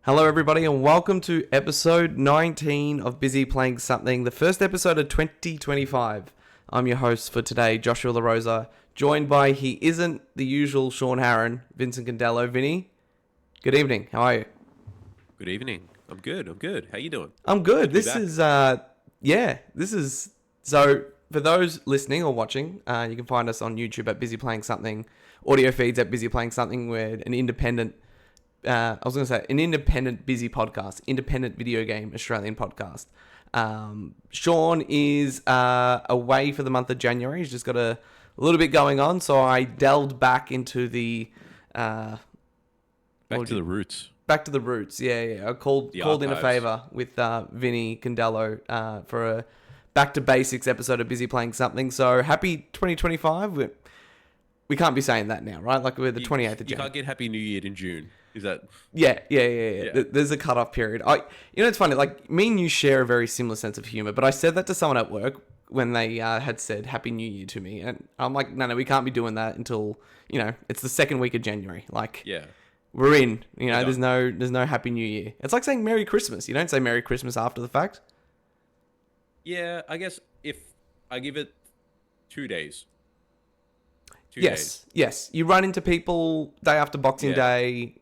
Hello, everybody, and welcome to episode 19 of Busy Playing Something, the first episode of 2025. I'm your host for today, Joshua LaRosa, joined by he isn't the usual Sean Harron, Vincent Candello. Vinny, good evening. How are you? Good evening. I'm good. How you doing? I'm good. Good to be This back. is, this is, so for those listening or watching, you can find us on YouTube at Busy Playing Something, audio feeds at Busy Playing Something. We're an independent an independent busy podcast, independent video game Australian podcast. Sean is away for the month of January. He's just got a little bit going on, so I delved back into the Back to the roots. back to the roots. Yeah. I called The in a archives. favor with Vinny Candello for a back to basics episode of Busy Playing Something. So happy 2025. We can't be saying that now, right? Like we're the 28th of You January. can't get Happy New Year in June. Is that? Yeah. Yeah. There's a cutoff period. It's funny. Like me and you share a very similar sense of humor, but I said that to someone at work when they had said Happy New Year to me, and I'm like, no, we can't be doing that until it's the second week of January. Like, Yeah. we're in. Yeah. There's no Happy New Year. It's like saying Merry Christmas. You don't say Merry Christmas after the fact. Yeah. I guess if I give it 2 days. 2 days. Yes. You run into people day after Boxing Yeah. Day,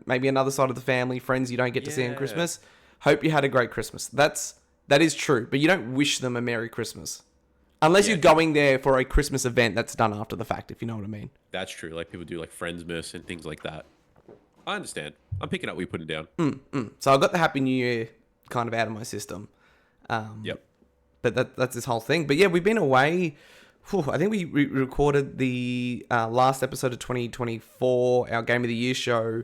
maybe another side of the family, friends you don't get to see on Yeah. Christmas. Hope you had a great Christmas. That is true, but you don't wish them a Merry Christmas. Unless Yeah, you're going there for a Christmas event that's done after the fact, if you know what I mean. That's true. Like people do like Friendsmas and things like that. I understand. I'm picking up what you're putting down. So I got the Happy New Year kind of out of my system. Yep. But that's this whole thing. But yeah, we've been away. I think we recorded the last episode of 2024, our Game of the Year show,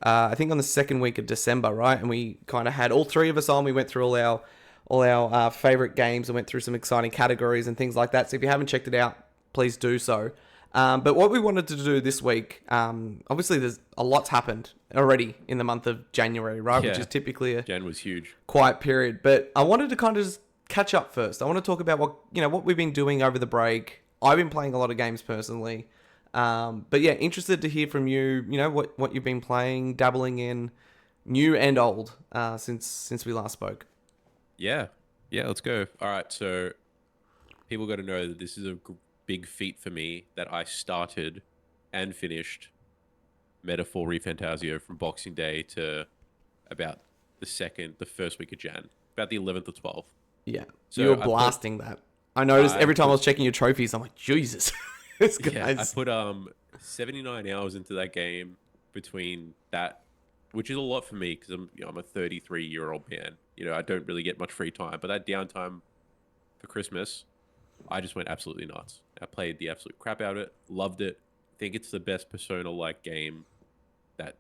I think on the second week of December, right? And we kind of had all three of us on. We went through all our favorite games and went through some exciting categories and things like that. So if you haven't checked it out, please do so. But what we wanted to do this week, obviously there's a lot's happened already in the month of January, right? Yeah. Which is typically a Jan was huge. quiet period. But I wanted to kind of just catch up first. I want to talk about what we've been doing over the break. I've been playing a lot of games personally. But yeah, interested to hear from you, what you've been playing, dabbling in, new and old, since we last spoke. Yeah. Yeah. Let's go. All right. So people got to know that this is a big feat for me that I started and finished Metaphor ReFantasio from Boxing Day to about the first week of Jan, about the 11th or 12th. Yeah. So You were I blasting that. I noticed I every time I put- was checking your trophies, I'm like, Jesus. This Yeah, I guy's... put 79 hours into that game between that, which is a lot for me because I'm a 33-year-old man. I don't really get much free time, but that downtime for Christmas, I just went absolutely nuts. I played the absolute crap out of it, loved it. I think it's the best Persona-like game that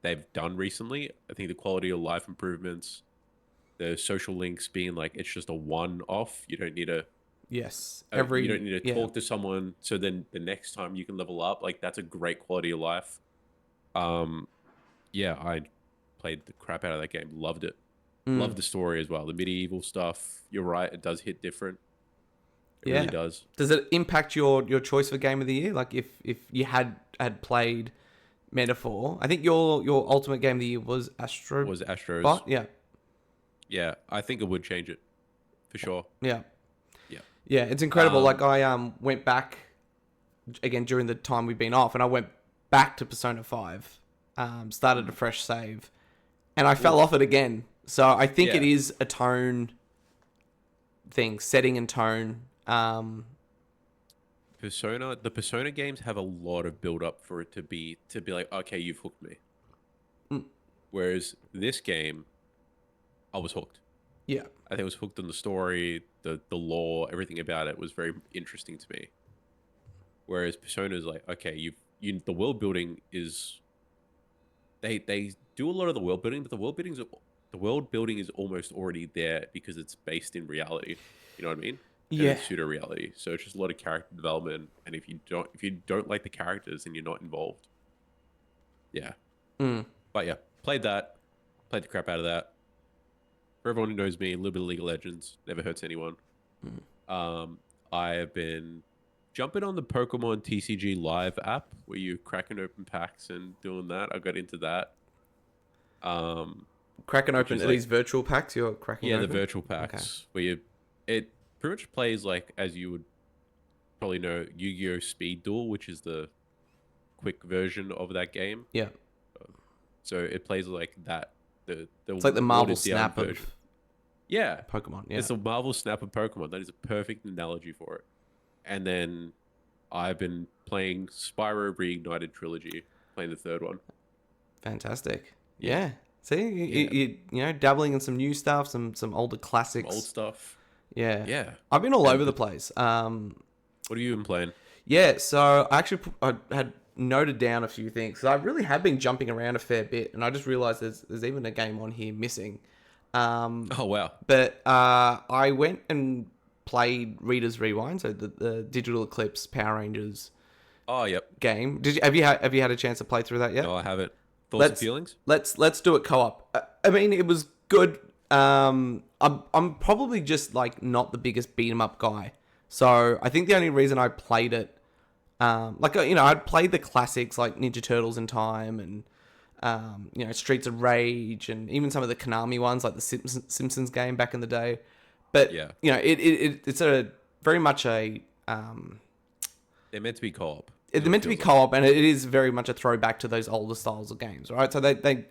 they've done recently. I think the quality of life improvements, the social links being like it's just a one-off. You don't need to Yes. you don't need to Yeah. talk to someone so then the next time you can level up. Like that's a great quality of life. Yeah, I played the crap out of that game. Loved it. Loved the story as well. The medieval stuff. You're right. It does hit different. It Yeah. really does. Does it impact your choice for game of the year? Like if you had played Metaphor, I think your ultimate game of the year was Astro. Was Astros? But yeah, Yeah, I think it would change it for sure. yeah, Yeah. yeah. It's incredible. Um, Like I went back again during the time we've been off, and I went back to Persona 5, started a fresh save, and I fell off it again. So I think it Yeah. is a tone thing, setting and tone. The Persona games have a lot of build up for it to be like, okay, you've hooked me. Whereas this game, I was hooked. Yeah, I think I was hooked on the story, the lore, everything about it was very interesting to me. Whereas Persona is like, okay, the world building is they do a lot of the world building, but the world building is almost already there because it's based in reality. You know what I mean? And Yeah. it's pseudo reality. So it's just a lot of character development. And if you don't like the characters, then you're not involved. Yeah. But yeah, played the crap out of that. For everyone who knows me, a little bit of League of Legends never hurts anyone. I have been jumping on the Pokemon TCG Live app where you're cracking open packs and doing that. I got into that. Cracking which open is are like these virtual packs you're cracking yeah, the open? virtual Okay. packs where it pretty much plays like as you would probably know Yu-Gi-Oh! Speed Duel, which is the quick version of that game. Yeah. So it plays like that, the It's like the Marvel watered down Snap version. of Yeah, Pokemon. Yeah. it's a Marvel Snap of Pokemon. That is a perfect analogy for it. And then I've been playing Spyro Reignited Trilogy, playing the third one. Fantastic. Yeah, Yeah. See, yeah, you know, dabbling in some new stuff, some older some old classics. stuff. Yeah. Yeah, I've been all and over the place. what have you been playing? Yeah, so I actually I had noted down a few things. So I really have been jumping around a fair bit, and I just realized there's even a game on here missing. Um, Oh wow, but I went and played Reader's Rewind, so the Digital Eclipse Power Rangers oh yep. game. Have you had a chance to play through that yet? No, I haven't. Thoughts and Let's feelings? let's do it co-op. I mean, it was good. I'm probably just like not the biggest beat 'em up guy, so I think the only reason I played it, you know, I'd played the classics like Ninja Turtles in time and you know, Streets of Rage and even some of the Konami ones like the Simpsons game back in the day. But Yeah, you know, it's a very much a they're meant to be co-op. Is they're what it meant to be feels like. co-op, and it is very much a throwback to those older styles of games, right? So they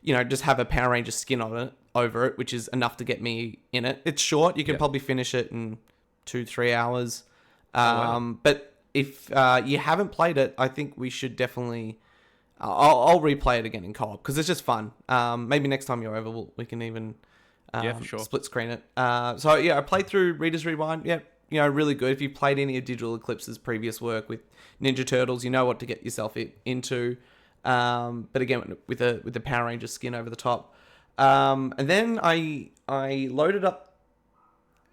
you know, just have a Power Ranger skin on it over it, which is enough to get me in it. It's short; you can Yeah. probably finish it in 2-3 hours. Oh wow. But if you haven't played it, I think we should definitely. I'll replay it again in co-op because it's just fun. Maybe next time you're over, we can even Yeah, for sure. split screen it. So yeah, I played through Reader's Rewind. Yeah, you know, really good. If you played any of Digital Eclipse's previous work with Ninja Turtles, you know what to get yourself into. But again, with the Power Ranger skin over the top. And then I loaded up.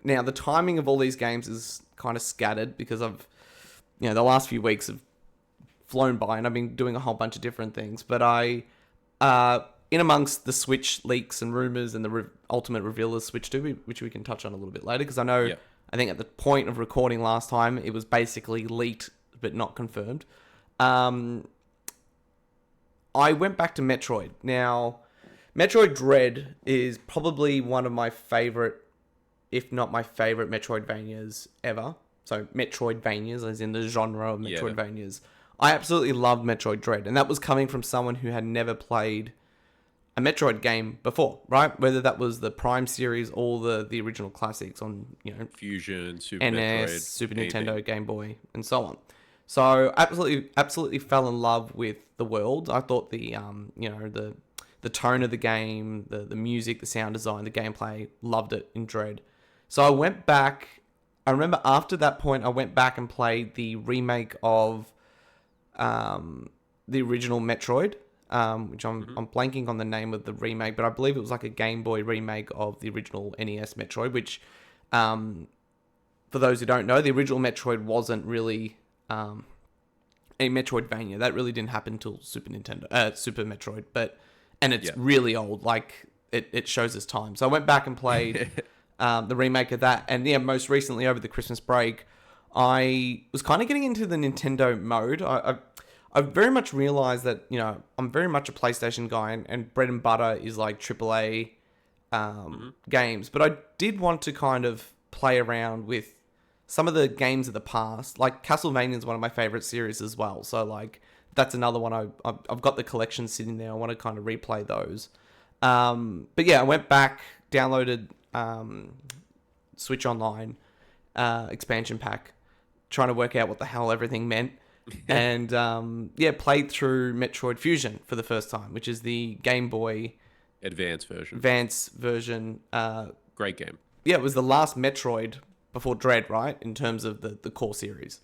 Now the timing of all these games is kind of scattered because you know, the last few weeks have flown by and I've been doing a whole bunch of different things. But in amongst the Switch leaks and rumors and the ultimate reveal of Switch 2, which we can touch on a little bit later, because I know, Yeah. I think at the point of recording last time, it was basically leaked but not confirmed. I went back to Metroid. Now, Metroid Dread is probably one of my favorite, if not my favorite, Metroidvanias ever. So Metroidvanias, as in the genre of Yeah. Metroidvanias. I absolutely loved Metroid Dread, and that was coming from someone who had never played a Metroid game before, right? Whether that was the Prime series or the original classics on, you know, Fusion, Super NS, Metroid, Super anything. Nintendo, Game Boy, and so on. So absolutely fell in love with the world. I thought you know, the tone of the game, the music, the sound design, the gameplay, loved it in Dread. So I went back. I remember after that point, I went back and played the remake of the original Metroid, which I'm blanking on the name of the remake, but I believe it was like a Game Boy remake of the original NES Metroid, which, for those who don't know, the original Metroid wasn't really a Metroidvania. That really didn't happen until Super Metroid, and it's Yeah. really old. Like it shows its time. So I went back and played the remake of that, and yeah, most recently over the Christmas break, I was kind of getting into the Nintendo mode. I very much realized that, you know, I'm very much a PlayStation guy, and bread and butter is like AAA games. But I did want to kind of play around with some of the games of the past. Like Castlevania is one of my favorite series as well. So like that's another one I've got the collection sitting there. I want to kind of replay those. But yeah, I went back, downloaded Switch Online expansion pack, trying to work out what the hell everything meant. And yeah, played through Metroid Fusion for the first time, which is the Game Boy Advanced version. Advance version. Great game. Yeah, it was the last Metroid before Dread, right? In terms of the core series,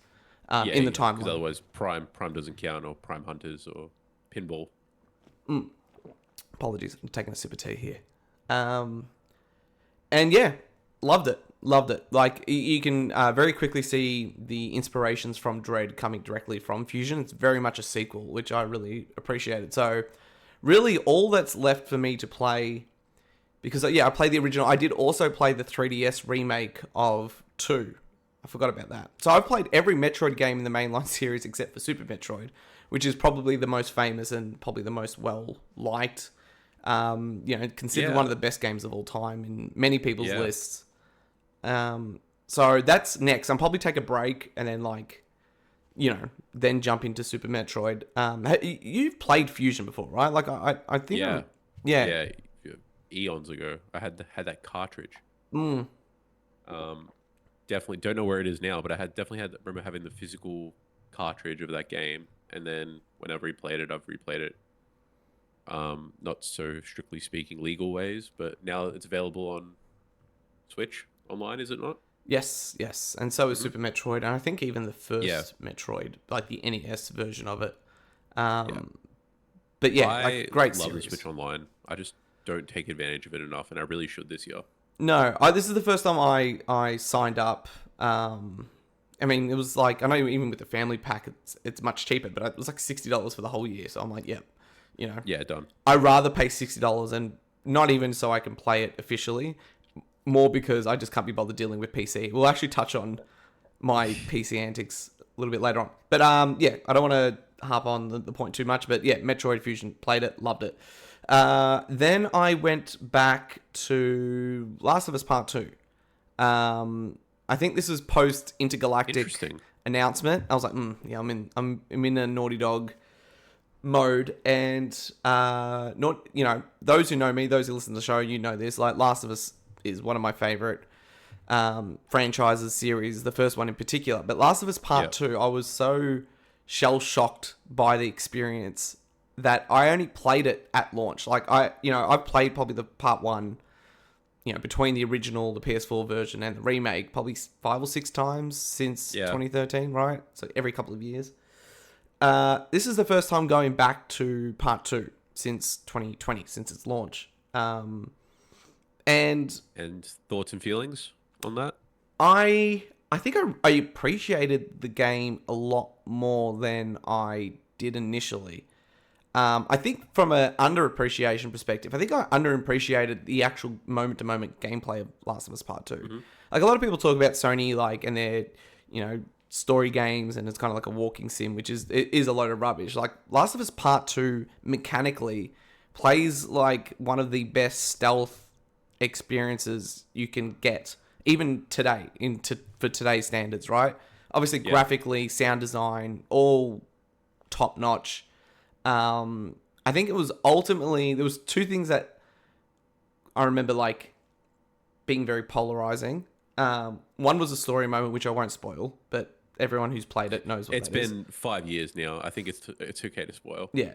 in the Because timeline. otherwise, Prime doesn't count, or Prime Hunters, or Pinball. Apologies, I'm taking a sip of tea here. And yeah, loved it. Loved it. Like, you can very quickly see the inspirations from Dread coming directly from Fusion. It's very much a sequel, which I really appreciated. So, really, all that's left for me to play, because, yeah, I played the original. I did also play the 3DS remake of 2. I forgot about that. So, I've played every Metroid game in the mainline series except for Super Metroid, which is probably the most famous and probably the most well-liked Considered one of the best games of all time in many people's Yeah. lists. So that's next. I'll probably take a break and then then jump into Super Metroid. You've played Fusion before, right? Like I think Yeah. yeah. Yeah. Eons ago, I had that cartridge. Mm. Definitely don't know where it is now, but remember having the physical cartridge of that game, and then when I've replayed it. Not so strictly speaking legal ways, but now it's available on Switch online, is it not? Yes, and so is Mhm. Super Metroid, and I think even the Yeah. first Metroid, like the NES version of it. Yeah. But yeah, I like great love the Switch series. Online. I just don't take advantage of it enough, and I really should this year. No, this is the first time I signed up. I mean, it was like I know even with the family pack, it's much cheaper, but it was like $60 for the whole year. So I'm like, yep, Yeah, done. I rather pay $60 and not even so I can play it officially, more because I just can't be bothered dealing with PC. We'll actually touch on my PC antics a little bit later on. But yeah, I don't want to harp on the point too much. But yeah, Metroid Fusion, played it, loved it. Then I went back to Last of Us Part 2. I think this was post Intergalactic Interesting. announcement. I was like, yeah, I'm in a Naughty Dog mode, and not those who know me, those who listen to the show, this. Like Last of Us is one of my favorite franchises, series, the first one in particular. But Last of Us Part 2, I was so shell shocked by the experience that I only played it at launch. Like I've played probably the Part 1, between the original, the PS4 version, and the remake, probably 5 or 6 times since 2013, right? So every couple of years. This is the first time going back to Part 2 since 2020, since its launch. And thoughts and feelings on that? I think I appreciated the game a lot more than I did initially. I think from an underappreciation perspective, I think I underappreciated the actual moment-to-moment gameplay of Last of Us Part 2. Mm-hmm. Like, a lot of people talk about Sony, like, and their, story games, and it's kind of like a walking sim, which is a load of rubbish. Like, Last of Us Part 2, mechanically, plays like one of the best stealth experiences you can get, even today, for today's standards, right? Obviously, graphically, sound design, all top-notch. I think it was ultimately, there was two things that I remember like being very polarizing. One was a story moment, which I won't spoil, but everyone who's played it knows what It's that is. been 5 years now. I think it's okay to spoil. Yeah.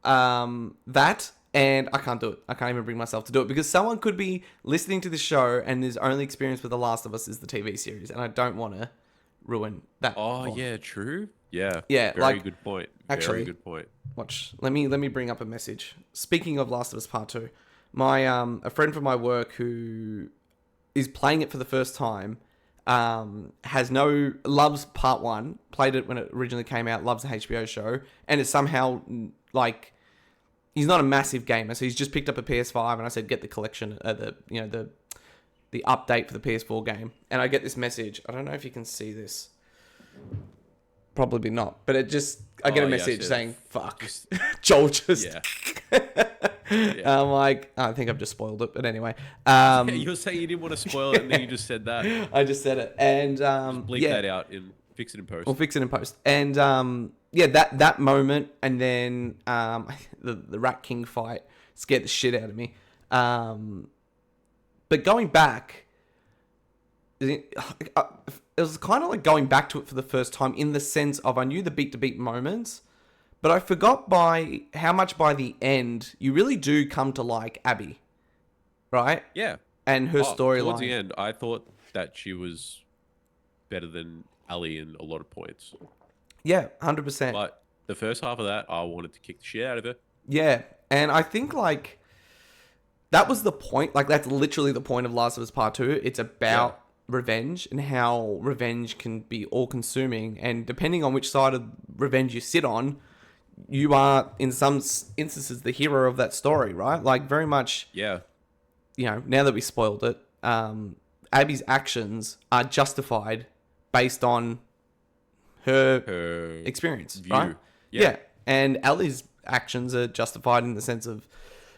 That, and I can't do it. I can't even bring myself to do it because someone could be listening to the show and his only experience with The Last of Us is the TV series, and I don't want to ruin that. Oh, yeah, true. Yeah. Yeah, Very good point. Actually, Very good point. Watch. Let me bring up a message. Speaking of Last of Us Part 2, my a friend from my work who is playing it for the first time, loves Part 1, played it when it originally came out, loves the HBO show, and it's somehow like he's not a massive gamer, so he's just picked up a PS5, and I said get the collection, the update for the PS4 game, and I get this message. I don't know if you can see this. Probably not, but I get a message saying, fuck. Joel just... Yeah. I'm like, I think I've just spoiled it, but anyway. You were saying you didn't want to spoil it, and then you just said that. I just said it, and... just bleep that out and fix it in post. We'll fix it in post. And, that moment, and then the Rat King fight scared the shit out of me. But going back... It was kind of like going back to it for the first time in the sense of I knew the beat-to-beat moments, but I forgot how much by the end you really do come to like Abby, right? Yeah. And her storyline. Towards the end, I thought that she was better than Ellie in a lot of points. Yeah, 100%. But the first half of that, I wanted to kick the shit out of her. Yeah, and I think like that was the point. Like that's literally the point of Last of Us Part 2. It's about... revenge and how revenge can be all-consuming, and depending on which side of revenge you sit on, you are in some instances the hero of that story, right? Like very much, now that we spoiled it, Abby's actions are justified based on her experience, view. right? Yeah, and Ellie's actions are justified in the sense of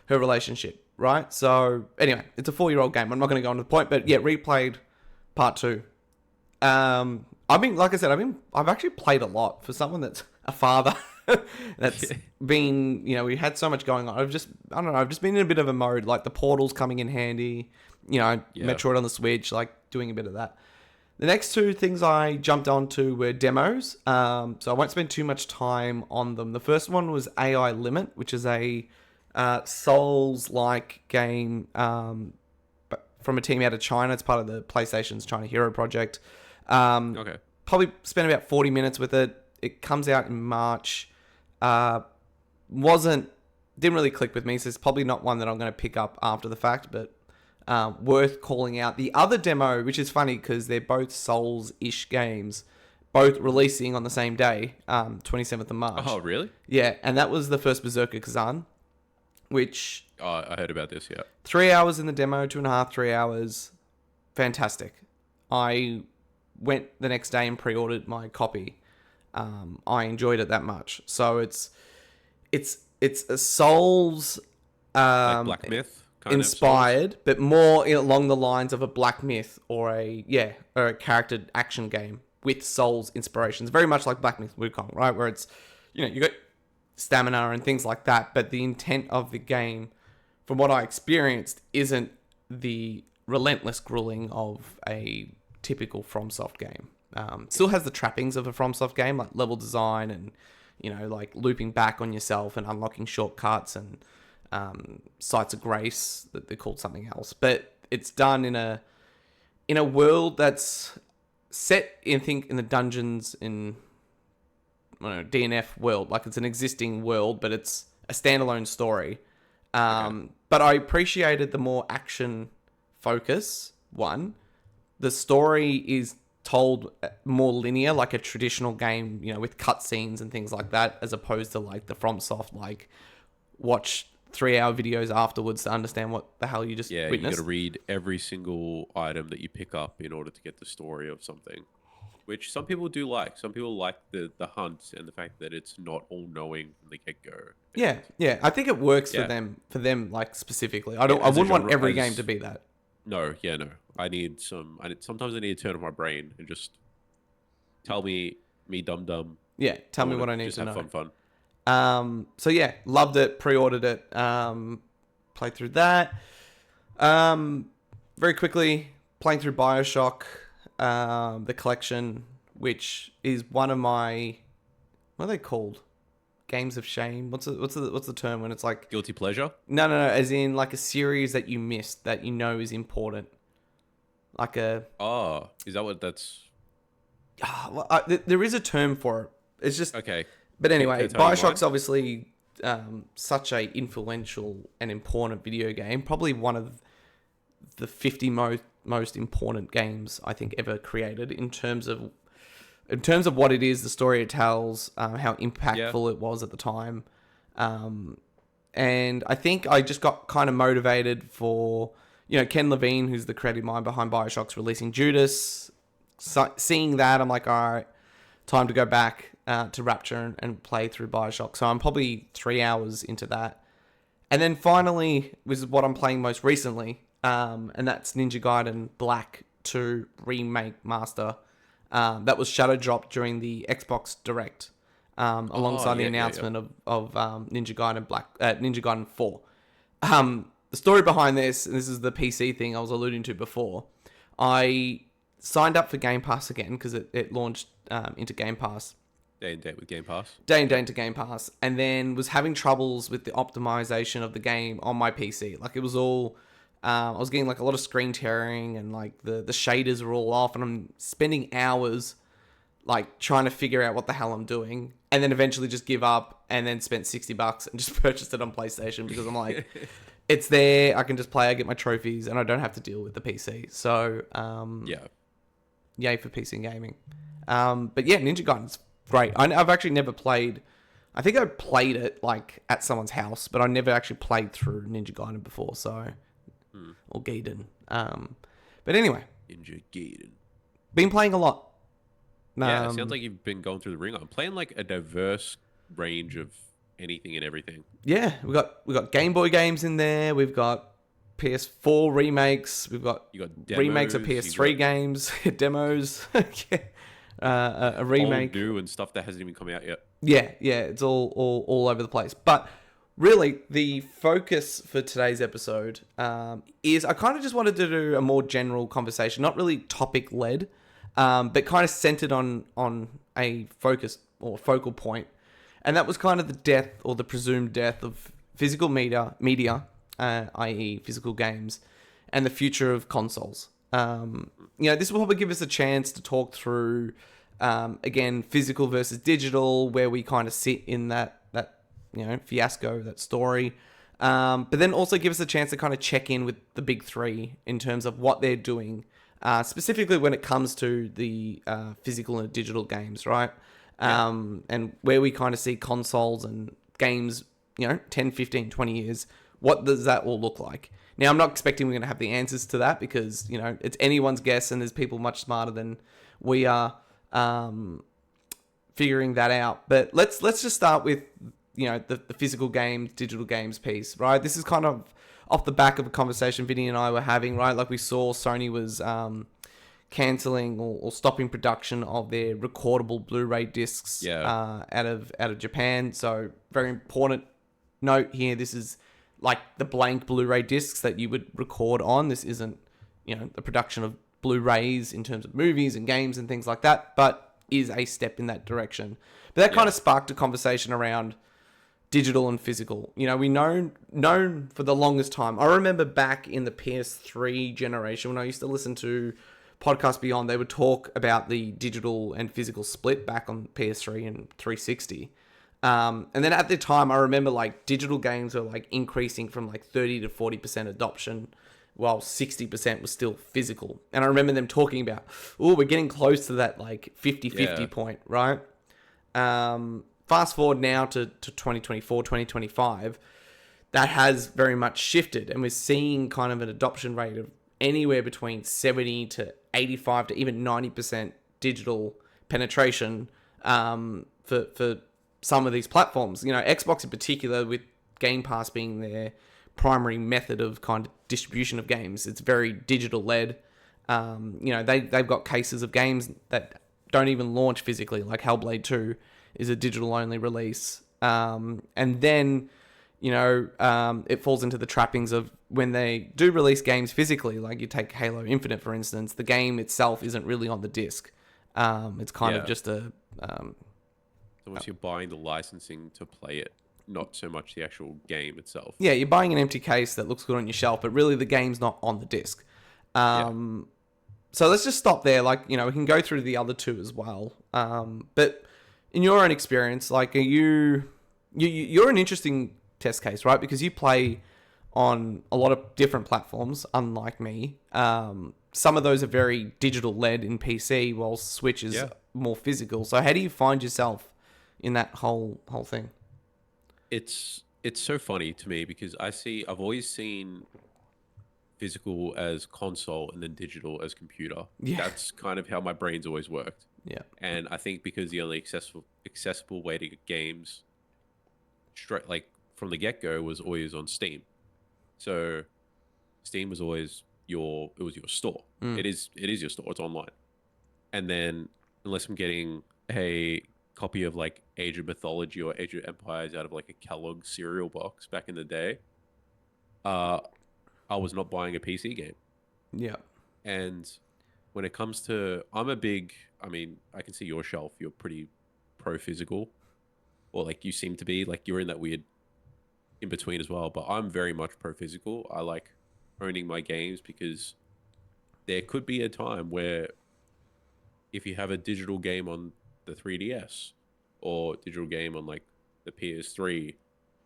her relationship, right? So anyway, it's a 4-year-old game. I'm not going to go on to the point, but yeah, replayed part 2. I mean, like I said, I've actually played a lot for someone that's a father. That's been, we had so much going on. I don't know, I've just been in a bit of a mode, like the Portal's coming in handy, Metroid on the Switch, like doing a bit of that. The next 2 things I jumped onto were demos, so I won't spend too much time on them. The first one was AI Limit, which is a Souls-like game from a team out of China. It's part of the PlayStation's China Hero project. Okay. Probably spent about 40 minutes with it. It comes out in March. Didn't really click with me, so it's probably not one that I'm going to pick up after the fact, but worth calling out. The other demo, which is funny because they're both Souls-ish games, both releasing on the same day, 27th of March. Oh, really? Yeah, and that was the first Berserker Kazan, which... Oh, I heard about this, yeah. 3 hours in the demo, 2.5, 3 hours. Fantastic. I went the next day and pre-ordered my copy. I enjoyed it that much. So it's a Souls... Like Black Myth? Inspired, but more along the lines of a Black Myth or a character action game with Souls inspirations. Very much like Black Myth Wukong, right? Where it's, you got stamina and things like that, but the intent of the game, from what I experienced, isn't the relentless grueling of a typical FromSoft game. Still has the trappings of a FromSoft game, like level design and, like looping back on yourself and unlocking shortcuts and sites of grace, that they're called something else, but it's done in a world that's set in the dungeons in DNF world, like it's an existing world, but it's a standalone story. Okay. But I appreciated the more action focus one. The story is told more linear, like a traditional game, with cutscenes and things like that, as opposed to like the FromSoft, like watch 3-hour videos afterwards to understand what the hell you just witnessed. You got to read every single item that you pick up in order to get the story of something, which some people do like. Some people like the hunt and the fact that it's not all knowing from the get go. Yeah. I think it works for them like specifically. I wouldn't want every game to be that. No. Sometimes I need to turn off my brain and just tell me dum dum. Yeah, tell me what I need to know. Just have fun. So yeah, loved it, pre-ordered it, played through that. Very quickly, playing through BioShock, the collection, which is one of my, what are they called? Games of shame? What's the term when it's like guilty pleasure? No, as in like a series that you missed that is important. Like a... Oh, is that what that's... there is a term for it. It's just... Okay. But anyway, BioShock's obviously such a influential and important video game. Probably one of the 50 most important games I think ever created in terms of what it is, the story it tells, how impactful it was at the time. And I think I just got kind of motivated for, Ken Levine, who's the creative mind behind BioShock's releasing Judas. So, seeing that, I'm like, all right, time to go back to Rapture and play through BioShock. So I'm probably 3 hours into that. And then finally was what I'm playing most recently, and that's Ninja Gaiden Black 2 Remake Master. That was shadow dropped during the Xbox Direct, alongside the announcement of Ninja Gaiden 4. The story behind this, and this is the PC thing I was alluding to before, I signed up for Game Pass again because it launched into Game Pass. Day and date with Game Pass. Day and date into Game Pass. And then was having troubles with the optimization of the game on my PC. Like it was all... I was getting like a lot of screen tearing and like the shaders were all off, and I'm spending hours like trying to figure out what the hell I'm doing, and then eventually just give up and then spent $60 and just purchased it on PlayStation because I'm like, it's there, I can just play, I get my trophies, and I don't have to deal with the PC. So yay for PC gaming. But yeah, Ninja Gaiden's great. I've actually never played... I think I played it like at someone's house, but I never actually played through Ninja Gaiden before, so... Or Gaiden. But anyway. Ninja Gaiden. Been playing a lot. Yeah, it sounds like you've been going through the ring. I'm playing like a diverse range of anything and everything. Yeah, we got Game Boy games in there. We've got PS4 remakes. We've got You got remakes of demos. You PS3 got games, demos, yeah. A old, remake. new, and stuff that hasn't even come out yet. Yeah, it's all over the place. But really, the focus for today's episode is I kind of just wanted to do a more general conversation, not really topic led, but kind of centered on a focus or focal point, and that was kind of the death or the presumed death of physical media, i.e., physical games, and the future of consoles. This will probably give us a chance to talk through, again, physical versus digital, where we kind of sit in that fiasco, that story. But then also give us a chance to kind of check in with the big three in terms of what they're doing, specifically when it comes to the physical and digital games, right? And where we kind of see consoles and games, 10, 15, 20 years, what does that all look like? Now, I'm not expecting we're going to have the answers to that because, it's anyone's guess and there's people much smarter than we are figuring that out. But let's just start with, the physical games, digital games piece, right? This is kind of off the back of a conversation Vinny and I were having, right? Like we saw Sony was cancelling or stopping production of their recordable Blu-ray discs out of Japan. So very important note here. This is like the blank Blu-ray discs that you would record on. This isn't, the production of Blu-rays in terms of movies and games and things like that, but is a step in that direction. But that kind of sparked a conversation around digital and physical. We known for the longest time. I remember back in the PS3 generation when I used to listen to Podcast Beyond, they would talk about the digital and physical split back on PS3 and 360. And then at the time, I remember like digital games were like increasing from like 30 to 40% adoption, while 60% was still physical. And I remember them talking about, we're getting close to that like 50-50 point, right? Fast forward now to 2024, 2025, that has very much shifted. And we're seeing kind of an adoption rate of anywhere between 70 to 85 to even 90% digital penetration for some of these platforms. Xbox in particular, with Game Pass being their primary method of kind of distribution of games, it's very digital led. They've got cases of games that don't even launch physically, like Hellblade 2 is a digital only release. And then, it falls into the trappings of when they do release games physically, like you take Halo Infinite, for instance, the game itself isn't really on the disc. It's kind of just a... So once you're buying the licensing to play it, not so much the actual game itself. Yeah, you're buying an empty case that looks good on your shelf, but really the game's not on the disc. So let's just stop there. Like, we can go through the other two as well. But in your own experience, like, you're an interesting test case, right? Because you play on a lot of different platforms, unlike me. Some of those are very digital led in PC, while Switch is more physical. So how do you find yourself in that whole thing? It's so funny to me because I've always seen physical as console and then digital as computer. Yeah. That's kind of how my brain's always worked. Yeah. And I think because the only accessible way to get games straight like from the get-go was always on Steam. So Steam was always your store. It is your store. It's online. And then unless I'm getting a copy of like Age of Mythology or Age of Empires out of like a Kellogg cereal box back in the day, I was not buying a PC game. Yeah. And when it comes to, I can see your shelf. You're pretty pro physical, or like you seem to be. Like you're in that weird in between as well. But I'm very much pro physical. I like owning my games because there could be a time where if you have a digital game on the 3DS or digital game on like the PS3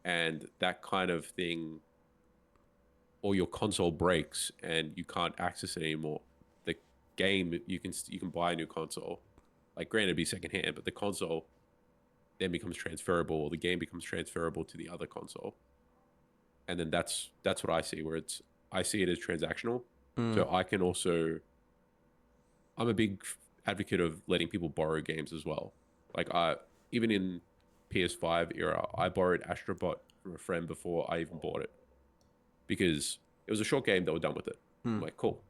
and that kind of thing, or your console breaks and you can't access it anymore, the game you can buy a new console. Like granted, it'd be secondhand, but the console then becomes transferable, or the game becomes transferable to the other console. And then that's what I see, where I see it as transactional. So I can also, I'm a big advocate of letting people borrow games as well. Like even in PS5 era, I borrowed Astrobot from a friend before I even bought it because it was a short game that we're done with it. I'm like, cool.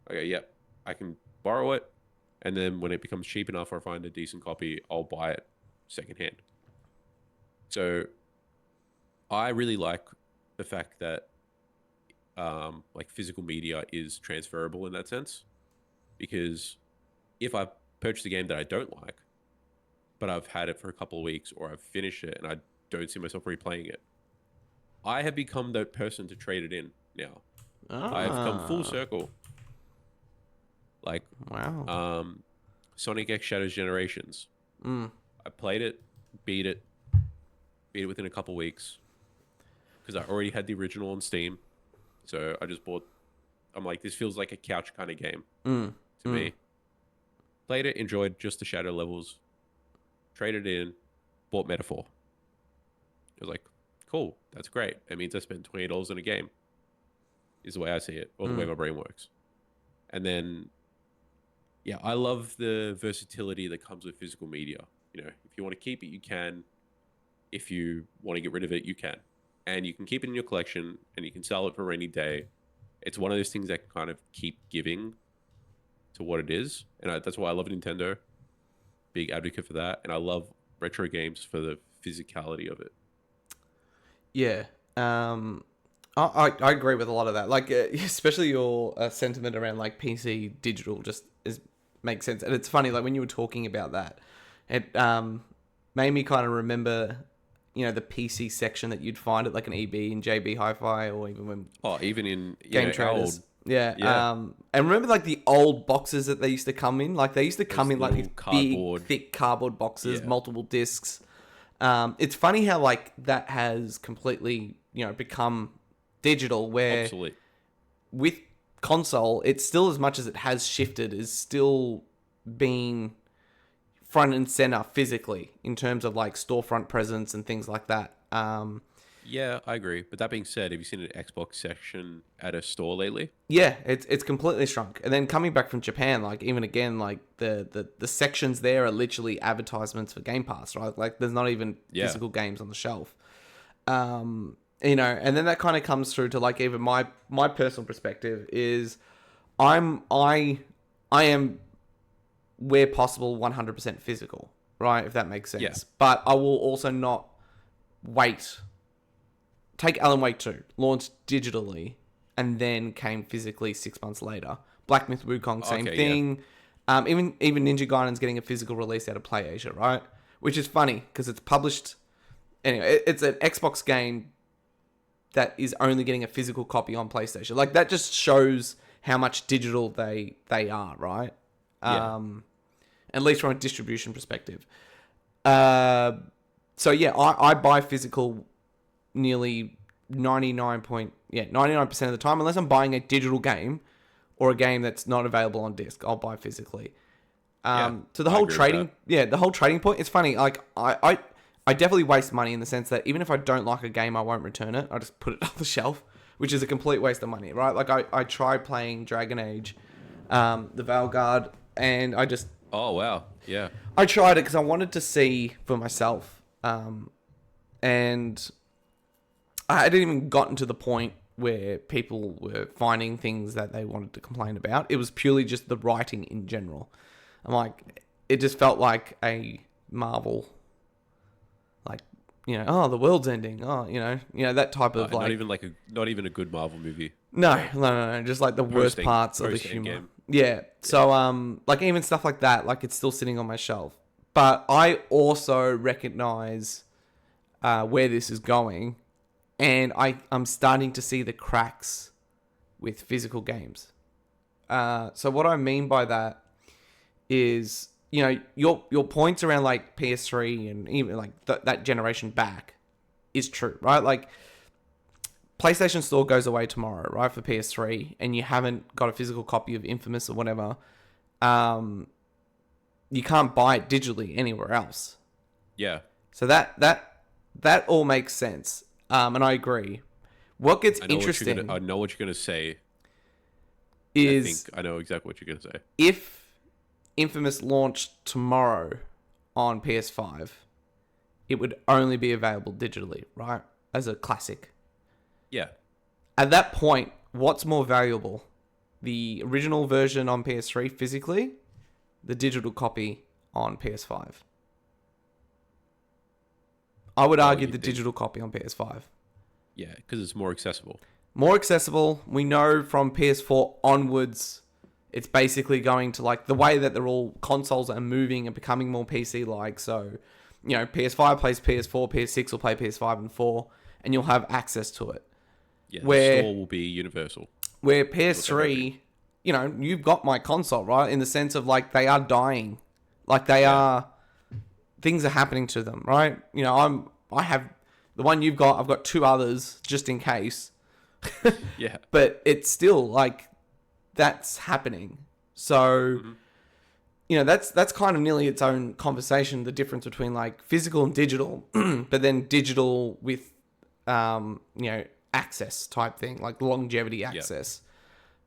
Okay, yep. I can borrow it. And then when it becomes cheap enough or I find a decent copy, I'll buy it secondhand. So I really like the fact that like physical media is transferable in that sense because if I purchase a game that I don't like, but I've had it for a couple of weeks or I've finished it and I don't see myself replaying it, I have become the person to trade it in now. I have come full Ah, circle. Like wow. Sonic X Shadows Generations. Mm, I played it, beat it, beat it within a couple of weeks because I already had the original on Steam. So I just bought. I'm like, this feels like a couch kind of game mm, to me. Played it, enjoyed just the shadow levels, traded in, bought Metaphor. I was like, cool, that's great. It means I spent $20 on a game, is the way I see it, or the way mm. my brain works. And then, yeah, I love the versatility that comes with physical media. You know, if you want to keep it, you can. If you want to get rid of it, you can. And you can keep it in your collection and you can sell it for a rainy day. It's one of those things that kind of keep giving to what it is. And that's why I love Nintendo. Big advocate for that. And I love retro games for the physicality of it. Yeah. I agree with a lot of that. Like, especially your sentiment around like PC digital just makes sense. And it's funny, like when you were talking about that, it made me kind of remember, the PC section that you'd find at like an EB and JB Hi-Fi, or even when Oh, even in, Game our Traders. old, Yeah. yeah, And remember like the old boxes that they used to come in? Like they used to come those in like these little big, cardboard, thick cardboard boxes, yeah, multiple discs. It's funny how like that has completely, become digital, where obsolete. with console, it's still, as much as it has shifted, is still being front and center physically in terms of like storefront presence and things like that. Yeah, I agree. But that being said, have you seen an Xbox section at a store lately? Yeah, it's completely shrunk. And then coming back from Japan, like even again, like the sections there are literally advertisements for Game Pass, right? Like there's not even Yeah. physical games on the shelf. And then that kind of comes through to like even my personal perspective is I am, where possible, 100% physical, right? If that makes Yeah. sense. But I will also not wait. Take Alan Wake 2, launched digitally, and then came physically 6 months later. Black Myth Wukong, same Okay, yeah. thing. Even Ninja Gaiden's getting a physical release out of PlayAsia, right? Which is funny because it's published. Anyway, it's an Xbox game that is only getting a physical copy on PlayStation. Like that just shows how much digital they are, right? Yeah. At least from a distribution perspective. Uh, so yeah, I buy physical nearly 99% of the time, unless I'm buying a digital game or a game that's not available on disc. I'll buy physically. Yeah. So the I whole agree with trading, that. the whole trading point, it's funny. Like I definitely waste money in the sense that even if I don't like a game, I won't return it. I just put it on the shelf, which is a complete waste of money, right? Like I tried playing Dragon Age, the Valguard, and Oh, wow. Yeah. I tried it because I wanted to see for myself, and I hadn't even gotten to the point where people were finding things that they wanted to complain about. It was purely just the writing in general. I'm like, it just felt like a Marvel, like, oh, the world's ending. Oh, that type of Not like, even like not even a good Marvel movie. no, just like the worst parts of the Post humor. Endgame. Yeah. Yeah. So, like even stuff like that, like it's still sitting on my shelf. But I also recognize where this is going, and I'm starting to see the cracks with physical games. So what I mean by that is, your points around like PS3 and even like that generation back is true, right? Like PlayStation Store goes away tomorrow, right, for PS3, and you haven't got a physical copy of Infamous or whatever. Um, you can't buy it digitally anywhere else. Yeah. So that all makes sense, and I agree. What gets I interesting know what you're gonna say. I is think I know exactly what you're gonna say. if Infamous launched tomorrow on PS5, it would only be available digitally, right? As a classic. Yeah. At that point, what's more valuable? The original version on PS3 physically, the digital copy on PS5. I would argue the digital copy on PS5. Yeah, because it's more accessible. More accessible. We know from PS4 onwards, it's basically going to like the way that they're all consoles are moving and becoming more PC-like. So, PS5 plays PS4, PS6 will play PS5 and 4, and you'll have access to it. Yeah, the store will be universal. Where PS3, you've got my console, right? In the sense of like they are dying. Like they are, things are happening to them, right? I have the one you've got, I've got 2 others just in case. Yeah. But it's still like that's happening. So, that's kind of nearly its own conversation, the difference between like physical and digital, but then digital with, access type thing, like longevity access.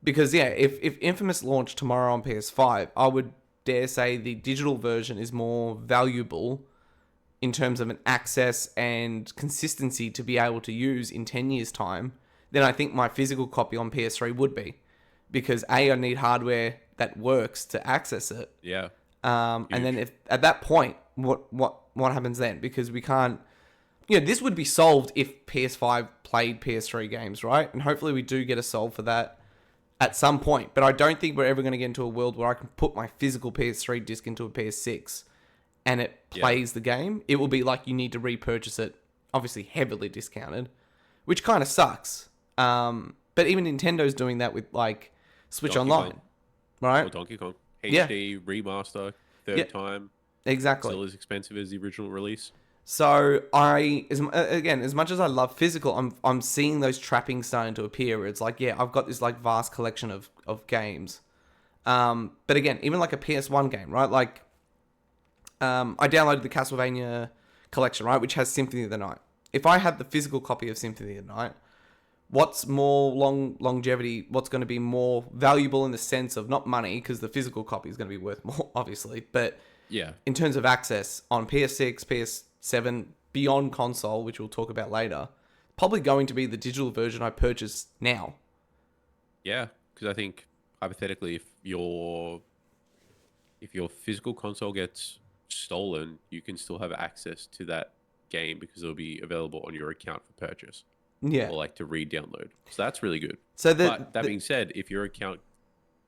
Because, if Infamous launched tomorrow on PS5, I would dare say the digital version is more valuable in terms of an access and consistency to be able to use in 10 years' time than I think my physical copy on PS3 would be. Because I need hardware that works to access it. Yeah. And then if at that point, what happens then? Because we can't, this would be solved if PS5 played PS3 games, right? And hopefully we do get a solve for that at some point. But I don't think we're ever going to get into a world where I can put my physical PS3 disc into a PS6 and it plays the game. It will be like you need to repurchase it, obviously heavily discounted, which kind of sucks. But even Nintendo's doing that with like Switch Donkey Online, Kong. right? Or Donkey Kong. HD remaster, third time. Exactly. Still as expensive as the original release. So as much as I love physical, I'm seeing those trappings starting to appear. Where it's like, I've got this like vast collection of games. But again, even like a PS1 game, right? Like, I downloaded the Castlevania collection, right, which has Symphony of the Night. If I had the physical copy of Symphony of the Night, what's more longevity? What's going to be more valuable in the sense of not money, because the physical copy is going to be worth more, obviously, but in terms of access on PS6, PS7, beyond console, which we'll talk about later, probably going to be the digital version I purchase now. Yeah, because I think hypothetically, if your physical console gets stolen, you can still have access to that game because it'll be available on your account for purchase. Yeah. Or like to re-download. So that's really good. So but that being said, if your account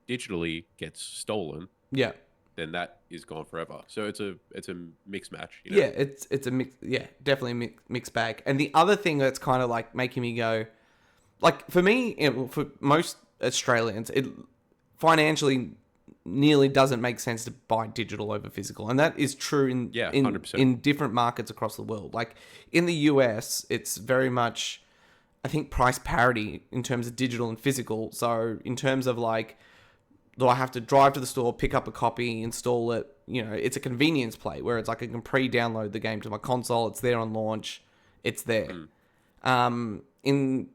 digitally gets stolen, then that is gone forever. So it's a mixed match. Yeah, it's a mix. Yeah, definitely a mixed bag. And the other thing that's kind of like making me go, like for me, for most Australians, it financially nearly doesn't make sense to buy digital over physical, and that is true in 100%. In different markets across the world. Like in the US, it's very much, I think, price parity in terms of digital and physical. So in terms of like, do I have to drive to the store, pick up a copy, install it? It's a convenience play where it's like I can pre-download the game to my console. It's there on launch. It's there. In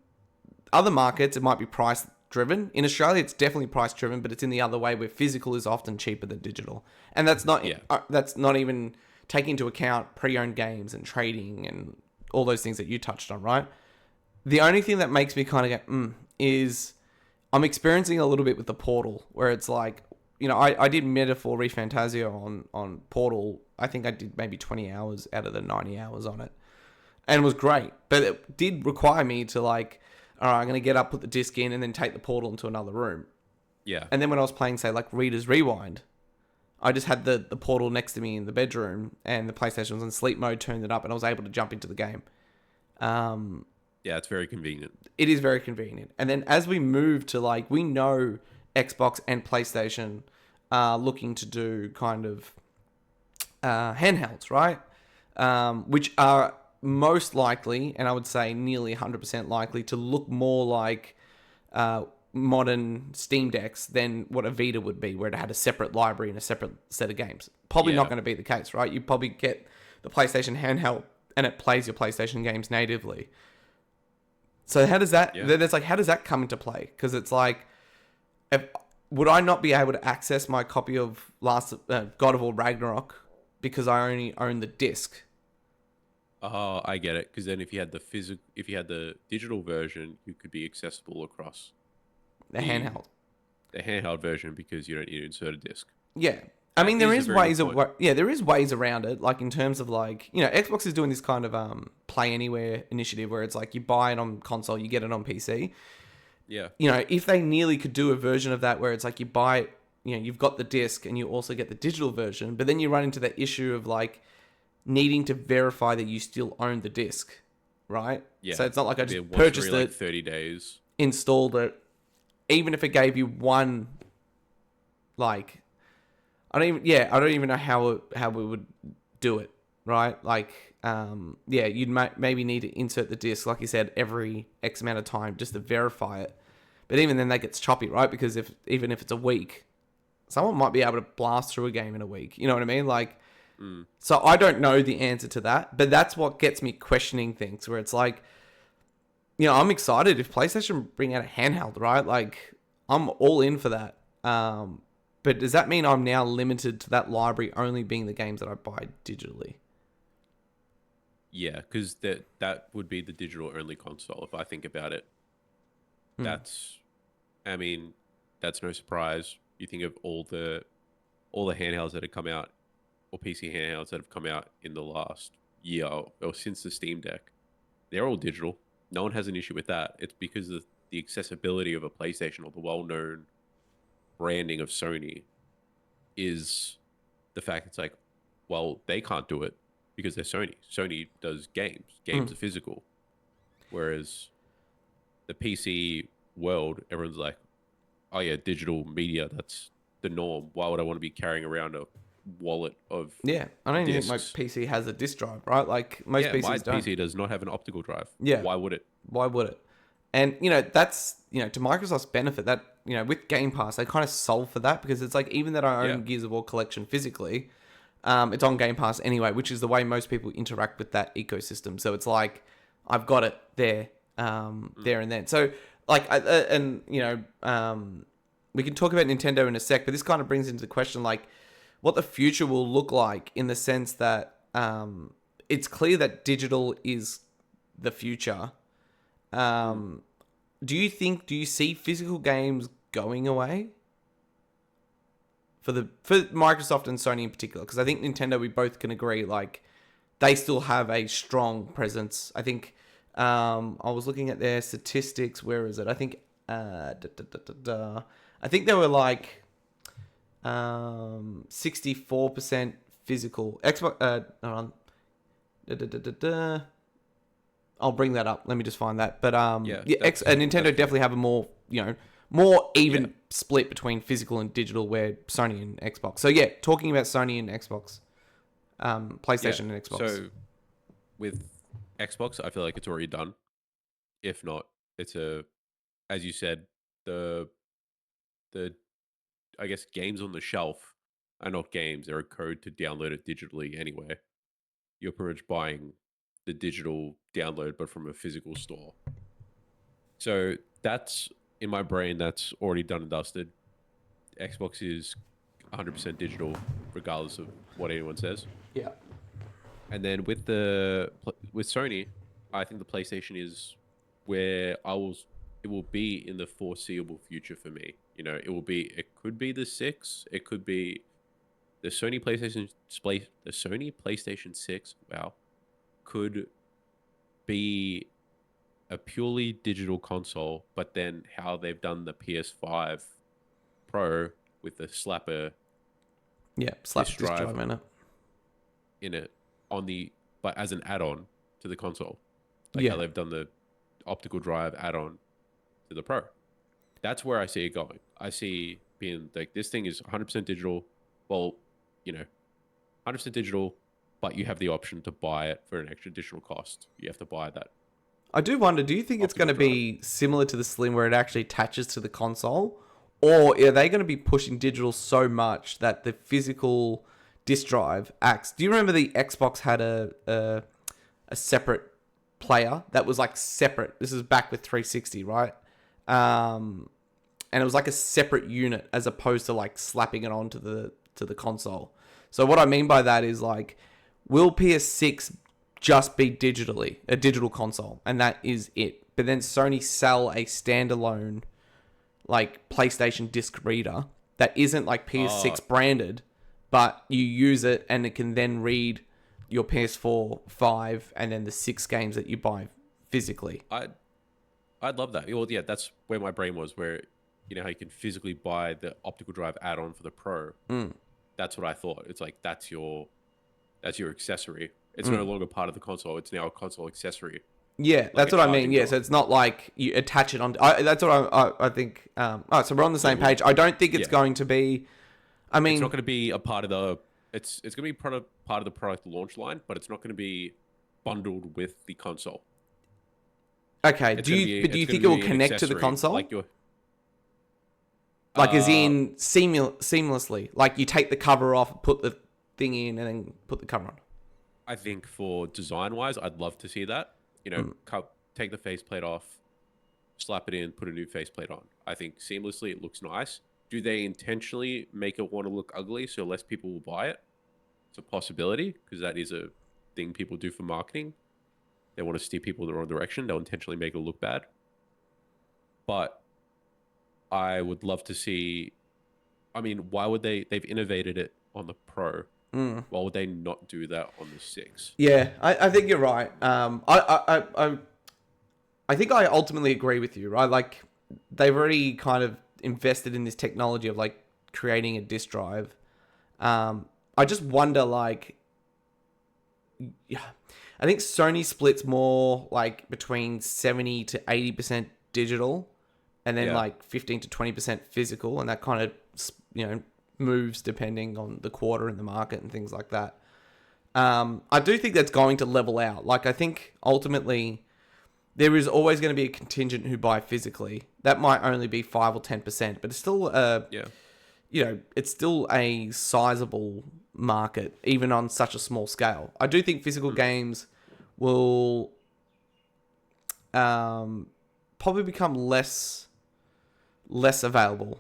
other markets, it might be price driven. In Australia, it's definitely price driven, but it's in the other way where physical is often cheaper than digital. And that's not even taking into account pre-owned games and trading and all those things that you touched on, right? The only thing that makes me kind of go, is I'm experiencing a little bit with the Portal, where it's like, I did Metaphor ReFantazio on Portal. I think I did maybe 20 hours out of the 90 hours on it. And it was great. But it did require me to like, all right, I'm going to get up, put the disc in, and then take the Portal into another room. Yeah. And then when I was playing, say, like Reader's Rewind, I just had the Portal next to me in the bedroom, and the PlayStation was in sleep mode, turned it up, and I was able to jump into the game. Yeah, it's very convenient. It is very convenient. And then as we move to like, we know Xbox and PlayStation are looking to do kind of handhelds, right? Which are most likely, and I would say nearly 100% likely, to look more like modern Steam Decks than what a Vita would be, where it had a separate library and a separate set of games. Probably not going to be the case, right? You probably get the PlayStation handheld and it plays your PlayStation games natively. So how does that? Then it's like, how does that come into play? Because it's like, would I not be able to access my copy of God of War Ragnarok because I only own the disc? Oh, I get it. Because then if you had the digital version, you could be accessible across The the handheld. the handheld version because you don't need to insert a disc. Yeah. I That mean, there is a is very good ways of point. there is ways around it. Like in terms of like Xbox is doing this kind of play anywhere initiative where it's like you buy it on console, you get it on PC. Yeah, If they nearly could do a version of that where it's like you buy it, you've got the disc and you also get the digital version, but then you run into that issue of like needing to verify that you still own the disc, right? So yeah. it's not like I Yeah, just once every purchased like it, 30 days. installed it, even if it gave you one, like I don't even know how we would do it, right? Like, you'd maybe need to insert the disc, like you said, every X amount of time just to verify it. But even then, that gets choppy, right? Because even if it's a week, someone might be able to blast through a game in a week. You know what I mean? Like, Mm. so I don't know the answer to that, but that's what gets me questioning things. Where it's like, I'm excited if PlayStation bring out a handheld, right? Like, I'm all in for that. But does that mean I'm now limited to that library only being the games that I buy digitally? Yeah, because that would be the digital only console. If I think about it, Hmm. that's, I mean, that's no surprise. You think of all the handhelds that have come out, or PC handhelds that have come out in the last year or since the Steam Deck, they're all digital. No one has an issue with that. It's because of the accessibility of a PlayStation or the well-known branding of Sony is the fact it's like, well, they can't do it because they're Sony. Sony does games. Hmm. Games are physical. Whereas the PC world, everyone's like, oh yeah, digital media, that's the norm. Why would I want to be carrying around a wallet of Yeah, I don't even think my discs? PC has a disc drive, right? Like most Yeah, my PCs don't. PC does not have an optical drive. Yeah, Why would it? why would it? And that's to Microsoft's benefit that with Game Pass they kind of solve for that because it's like even that I Yeah. own Gears of War collection physically, it's on Game Pass anyway, which is the way most people interact with that ecosystem. So it's like I've got it there, Mm. there and then. So like, we can talk about Nintendo in a sec, but this kind of brings into the question like what the future will look like in the sense that it's clear that digital is the future. Mm. Um, do you see physical games going away for Microsoft and Sony in particular? Because I think Nintendo, we both can agree, like they still have a strong presence. I think I was looking at their statistics. Where is it? I think I think they were like 64% physical. Xbox. Hold on. Da, da, da, da, da. I'll bring that up. Let me just find that. But Yeah, Nintendo that's fair. definitely have a more Yeah. even split between physical and digital, where Sony and Xbox. So yeah, talking about Sony and Xbox, Yeah. PlayStation and Xbox. So with Xbox, I feel like it's already done. If not, it's a, as you said, the the I guess games on the shelf are not games. They're a code to download it digitally anyway. You're pretty much buying the digital download, but from a physical store. So that's in my brain. That's already done and dusted. Xbox is 100% digital, regardless of what anyone says. Yeah. And then with Sony, I think the PlayStation is where it will be in the foreseeable future for me. It could be the 6, it could be the Sony PlayStation 6, wow, could be a purely digital console, but then how they've done the PS5 Pro with the slapper Yeah. Slap disk disc drive drive in it. in it on the but as an add-on to the console, like how Yeah. they've done the optical drive add-on to the Pro. That's where I see it going. I see being like this thing is 100% digital. Well, 100% digital, but you have the option to buy it for an extra additional cost. You have to buy that I do wonder, do you think it's going optical to drive. be similar to the Slim where it actually attaches to the console? Or are they going to be pushing digital so much that the physical disc drive acts? Do you remember the Xbox had a separate player that was like separate? This is back with 360, right? Um, and it was like a separate unit as opposed to like slapping it onto the console. So what I mean by that is like, will PS6 just be digitally, a digital console, and that is it. But then Sony sell a standalone, like, PlayStation disc reader that isn't like PS6 branded, but you use it and it can then read your PS4, 5, and then the 6 games that you buy physically. I'd love that. Well, yeah, that's where my brain was, where you know how you can physically buy the optical drive add-on for the Pro. That's what I thought. It's like that's your accessory. It's no longer part of the console. It's now a console accessory. Yeah, Like that's a what I mean. charging Yeah, dock. so it's not like you attach it on. That's what I think. So we're on the same well, page. I don't think it's yeah. going to be. I It's not mean, going to be a part of the. It's going to be part of the product launch line, but it's not going to be bundled with the console. okay. It's Do going to you? be But do you it's going think to it will be an connect to the accessory, console? like your. Like, as Uh, in seamlessly. Like, you take the cover off, put the thing in, and then put the cover on. I think for design wise, I'd love to see that. You know, take the faceplate off, slap it in, put a new faceplate on. I think seamlessly it looks nice. Do they intentionally make it want to look ugly so less people will buy it? It's a possibility because that is a thing people do for marketing. They want to steer people in the wrong direction. They'll intentionally make it look bad. But I would love to see. I mean, why would they? They've innovated it on the Pro. Why would they not do that on the 6? Yeah, I think you're right. I think I ultimately agree with you, right? Like, they've already kind of invested in this technology of, like, creating a disk drive. I just wonder, like, yeah, I think Sony splits more, like, between 70 to 80% digital, and then Yeah. like 15 to 20% physical, and that kind of, moves depending on the quarter and the market and things like that. I do think that's going to level out. Like, I think ultimately there is always going to be a contingent who buy physically. That might only be 5 or 10%, but it's still Yeah. it's still a sizable market, even on such a small scale. I do think physical games will probably become less available.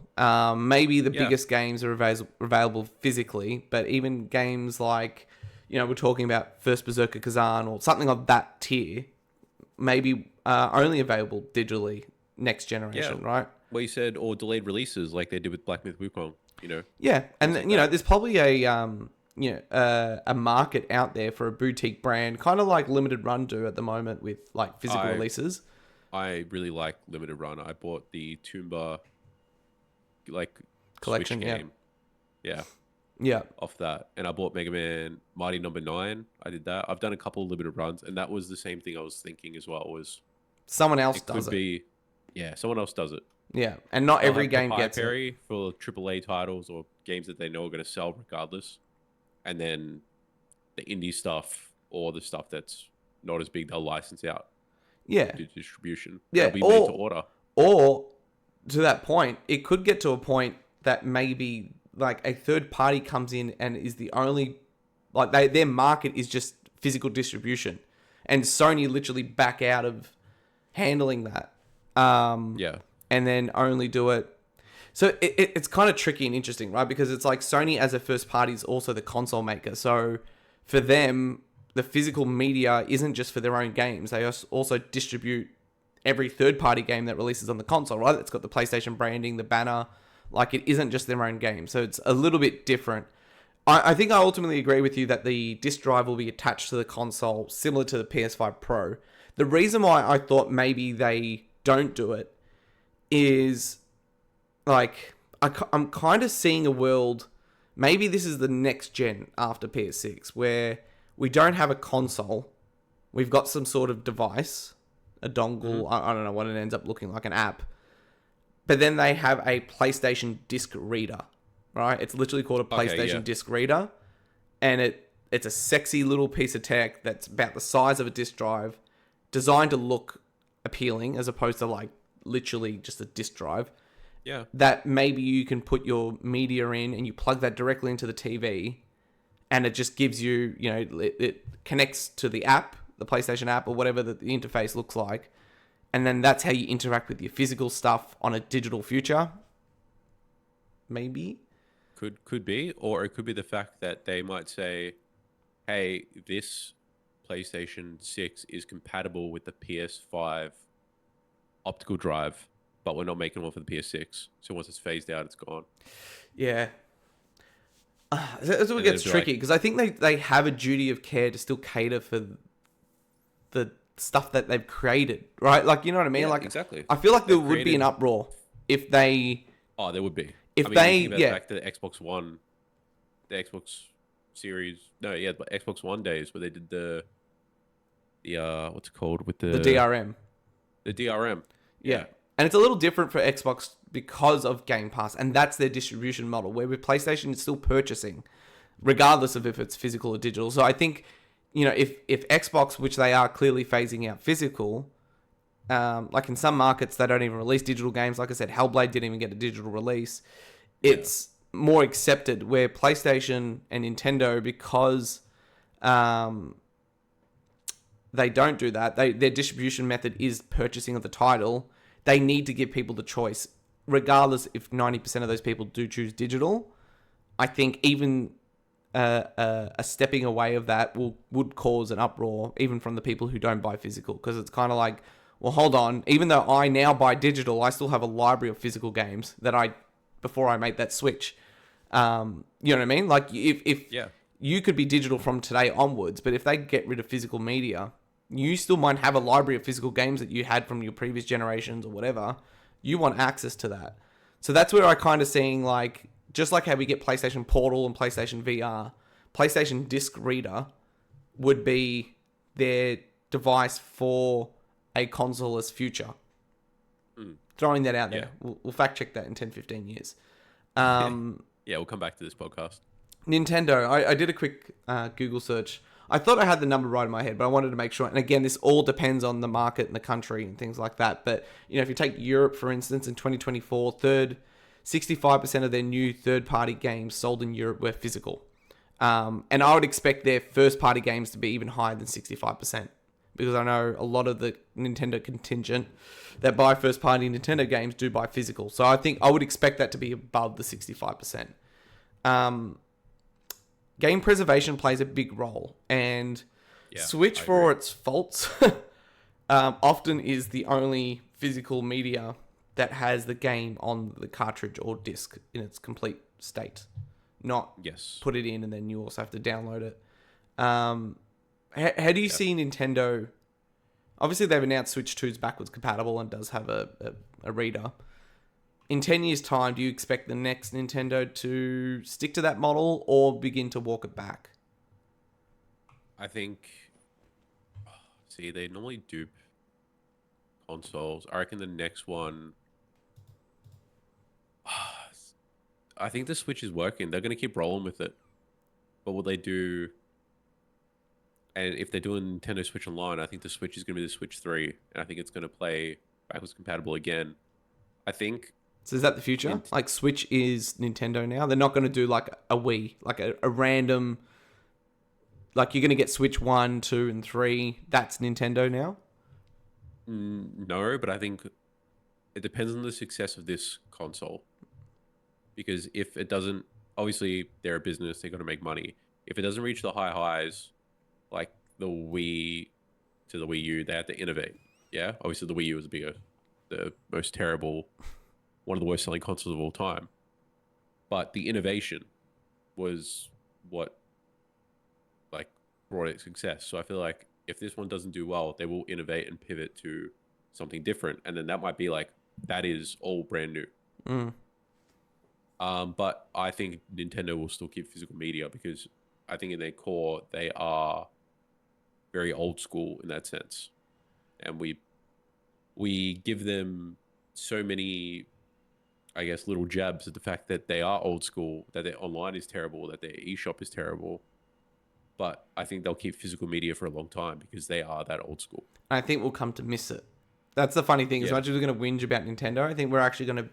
Maybe the Yeah. biggest games are available physically, but even games like, we're talking about First Berserker Kazan or something of that tier, maybe only available digitally next Yeah. generation, right? Well, you said or delayed releases like they did with Black Myth Wukong. Yeah, and Things like that. there's probably a market out there for a boutique brand, kind of like Limited Run do at the moment with, like, physical I releases. I really like Limited Run. I bought the Toomba like Switch Collection. Yeah, game. Yeah, yeah. off that. And I bought Mega Man Mighty Number 9. I did that. I've done a couple of limited runs, and that was the same thing I was thinking as well, was Someone else it does could it. be yeah, someone else does it. Yeah, and not They'll every have game gets it. proprietary for AAA titles or games that they know are going to sell regardless. And then the indie stuff or the stuff that's not as big, they'll license out Yeah, to distribution. They'll yeah. be made to order. Or to that point, it could get to a point that maybe, like, a third party comes in and is the only, like, their market is just physical distribution, and Sony literally back out of handling that, Yeah. and then only do it. So it's kind of tricky and interesting, right? Because it's like Sony as a first party is also the console maker. So for them, the physical media isn't just for their own games. They also distribute every third party game that releases on the console, right? It's got the PlayStation branding, the banner. Like, it isn't just their own game. So it's a little bit different. I think I ultimately agree with you that the disc drive will be attached to the console, similar to the PS5 Pro. The reason why I thought maybe they don't do it is, like, I'm kind of seeing a world, maybe this is the next gen after PS6, where we don't have a console, we've got some sort of device, a dongle, I don't know what it ends up looking like, an app, but then they have a PlayStation disc reader, right? It's literally called a Okay, PlayStation yeah. disc reader, and it's a sexy little piece of tech that's about the size of a disc drive, designed to look appealing as opposed to, like, literally just a disc drive, Yeah. that maybe you can put your media in and you plug that directly into the TV, and it just gives you, it connects to the app, the PlayStation app, or whatever the interface looks like. And then that's how you interact with your physical stuff on a digital future. Maybe. Could be, or it could be the fact that they might say, "Hey, this PlayStation 6 is compatible with the PS5 optical drive, but we're not making one for the PS6. So once it's phased out, it's gone. Yeah. That's what And gets it'd be like, tricky because I think they have a duty of care to still cater for the stuff that they've created, right? Like, you know what I mean? yeah, Like, exactly. I feel like there They've would be an created. uproar if they, Oh, there would be. I if mean, you they, think about the yeah, fact that the Xbox One, the Xbox Series, no, yeah, but Xbox One days where they did the what's it called with the DRM. the DRM. Yeah. Yeah, And it's a little different for Xbox because of Game Pass, and that's their distribution model, where with PlayStation, it's still purchasing, regardless of if it's physical or digital. So I think, you know, if Xbox, which they are clearly phasing out physical, like in some markets, they don't even release digital games. Like I said, Hellblade didn't even get a digital release. yeah, It's more accepted where PlayStation and Nintendo, because they don't do that. Their distribution method is purchasing of the title. They need to give people the choice, regardless if 90% of those people do choose digital. I think even a stepping away of that would cause an uproar, even from the people who don't buy physical, because it's kind of like, well, hold on. Even though I now buy digital, I still have a library of physical games that I before I made that switch. You know what I mean? Like if yeah, you could be digital from today onwards, but if they get rid of physical media, you still might have a library of physical games that you had from your previous generations or whatever. You want access to that. So that's where I kind of seeing, like, just like how we get PlayStation Portal and PlayStation VR, PlayStation Disc Reader would be their device for a consoleless future. Throwing that out yeah, there. We'll fact check that in 10, 15 years. Um, yeah. We'll come back to this podcast. Nintendo, I did a quick Google search. I thought I had the number right in my head, but I wanted to make sure. And again, this all depends on the market and the country and things like that. But, you know, if you take Europe, for instance, in 2024, 65% of their new third-party games sold in Europe were physical. And I would expect their first-party games to be even higher than 65%. Because I know a lot of the Nintendo contingent that buy first-party Nintendo games do buy physical. So I think I would expect that to be above the 65%. Game preservation plays a big role, and Yeah, Switch, I for agree. its faults, often is the only physical media that has the game on the cartridge or disc in its complete state, not Yes. put it in and then you also have to download it. How do you Yeah. see Nintendo? Obviously, they've announced Switch 2 is backwards compatible and does have a reader. In 10 years' time, do you expect the next Nintendo to stick to that model or begin to walk it back? I think. See, they normally dupe consoles. I reckon the next one. I think the Switch is working. They're going to keep rolling with it. But will they do? And if they're doing Nintendo Switch Online, I think the Switch is going to be the Switch 3, and I think it's going to play backwards compatible again. I think. So is that the future? Like, Switch is Nintendo now? They're not going to do like a Wii, like a random... Like, you're going to get Switch 1, 2, and 3. That's Nintendo now? No, but I think it depends on the success of this console. Because if it doesn't, obviously they're a business, they're going to make money. If it doesn't reach the high highs, like the Wii to the Wii U, they have to innovate. Yeah, obviously the Wii U was the most terrible, one of the worst selling consoles of all time. But the innovation was what like brought it success. So I feel like if this one doesn't do well, they will innovate and pivot to something different, and then that might be like that is all brand new. Mm. But I think Nintendo will still keep physical media because I think in their core they are very old school in that sense, and we give them so many, I guess, little jabs at the fact that they are old school, that their online is terrible, that their eShop is terrible. But I think they'll keep physical media for a long time because they are that old school. I think we'll come to miss it. That's the funny thing. As Yeah, much as we're going to whinge about Nintendo, I think we're actually going to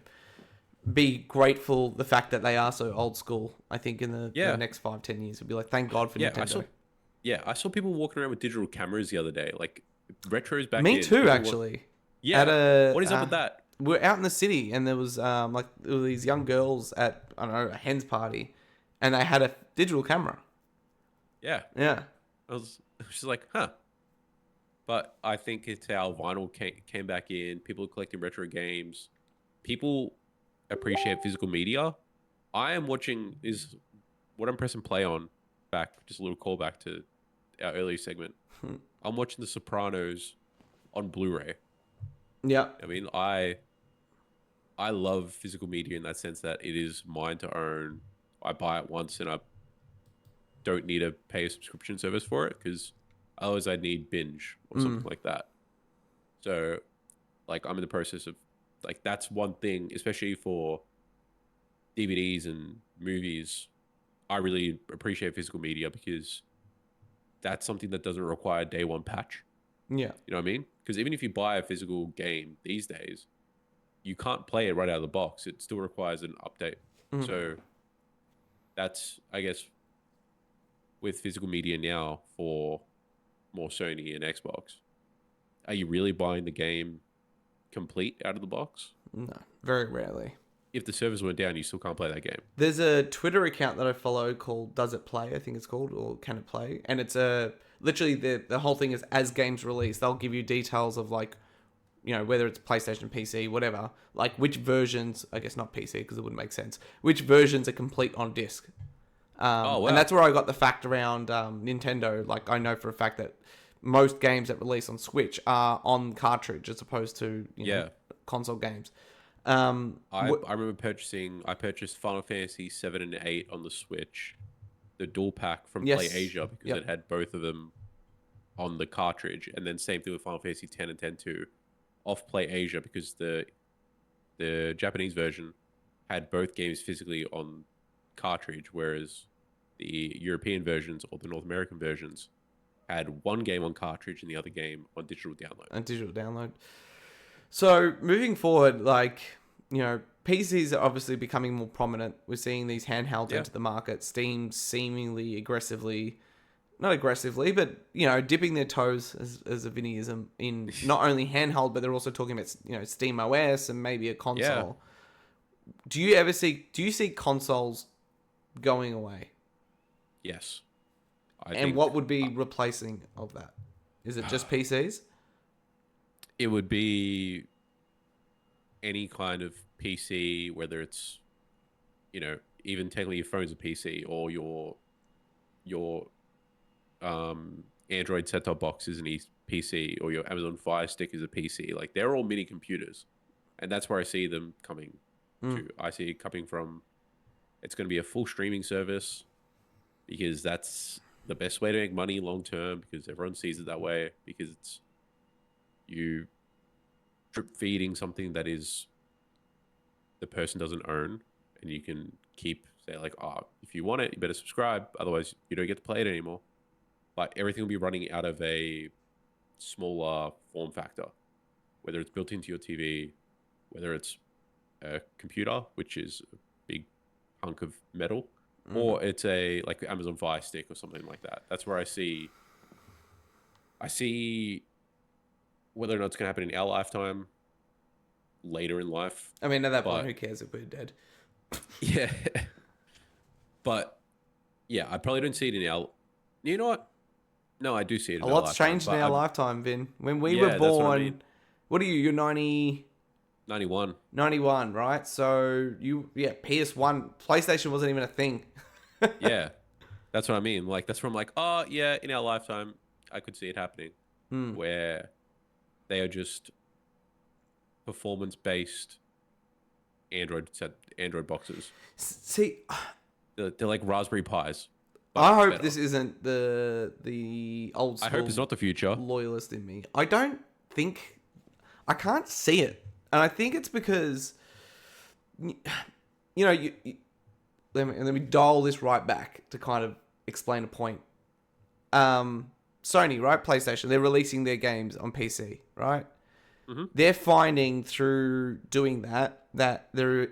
be grateful the fact that they are so old school. I think in the yeah, next 5, 10 years, we'll be like, thank God for yeah. Nintendo. I saw people walking around with digital cameras the other day. Like retro's back Me in. too, People actually. yeah. At a, What is up with that? we're out in the city, and there was like there were these young girls at, I don't know, a hen's party, and they had a digital camera. Yeah. Yeah, I was Which is like, huh. But I think it's how vinyl came back in. People are collecting retro games. People appreciate physical media. I am watching is what I'm pressing play on. Back, just a little callback to our earlier segment. I'm watching The Sopranos on Blu-ray. Yeah. I mean, I love physical media in that sense that it is mine to own. I buy it once and I don't need to pay a subscription service for it because otherwise I'd need binge or something like that. So, like, I'm in the process of like that's one thing, especially for DVDs and movies. I really appreciate physical media because that's something that doesn't require day one patch. Yeah. You know what I mean? Because even if you buy a physical game these days, you can't play it right out of the box. It still requires an update. So that's, I guess, with physical media now for more Sony and Xbox. Are you really buying the game complete out of the box? No, very rarely. If the servers went down, you still can't play that game. There's a Twitter account that I follow called Does It Play, I think it's called, or Can It Play? And it's literally the whole thing is as games release, they'll give you details of like, you know, whether it's PlayStation, PC, whatever, like which versions, I guess not PC because it wouldn't make sense, which versions are complete on disc. Oh, wow. And that's where I got the fact around Nintendo. Like I know for a fact that most games that release on Switch are on cartridge as opposed to know, console games. I remember I purchased Final Fantasy 7 and 8 on the Switch, the dual pack from Yes. Play Asia because it had both of them on the cartridge, and then same thing with Final Fantasy 10 and 10-2 off Play Asia because the Japanese version had both games physically on cartridge, whereas the European versions or the North American versions had one game on cartridge and the other game on digital download. So moving forward, like, you know, PCs are obviously becoming more prominent. We're seeing these handhelds enter the market. Steam seemingly not aggressively, but, you know, dipping their toes as a Vinnyism in not only handheld, but they're also talking about, you know, Steam OS and maybe a console. Yeah. Do you see consoles going away? Yes. What would be replacing of that? Is it just PCs? It would be any kind of PC, whether it's, you know, even technically your phone's a PC or your Android set-top box is an PC or your Amazon Fire Stick is a PC. Like they're all mini computers, and that's where I see them coming to. I see it coming from. It's going to be a full streaming service because that's the best way to make money long term because everyone sees it that way because it's you drip feeding something that is the person doesn't own and you can keep say like, oh, if you want it, you better subscribe. Otherwise you don't get to play it anymore. But everything will be running out of a smaller form factor, whether it's built into your TV, whether it's a computer, which is a big hunk of metal, or it's a like Amazon Fire Stick or something like that. That's where I see whether or not it's going to happen in our lifetime, later in life. I mean, at that point, who cares if we're dead? Yeah. But, yeah, I probably don't see it in our... You know what? No, I do see it in A our lot's lifetime. changed in our lifetime, Vin. When we Yeah, were that's what I born... mean. What are you? You're 90... 91. 91, right? So, PS1... PlayStation wasn't even a thing. Yeah. That's what I mean. Like, that's where I'm like, oh, yeah, in our lifetime, I could see it happening. Where they are just performance-based Android boxes. See... They're like Raspberry Pis. I hope this isn't the old school... I hope it's not the future. ...loyalist in me. I can't see it. And I think it's because... You know, let me dial this right back to kind of explain a point. Sony, right? PlayStation, they're releasing their games on PC, right? Mm-hmm. They're finding through doing that the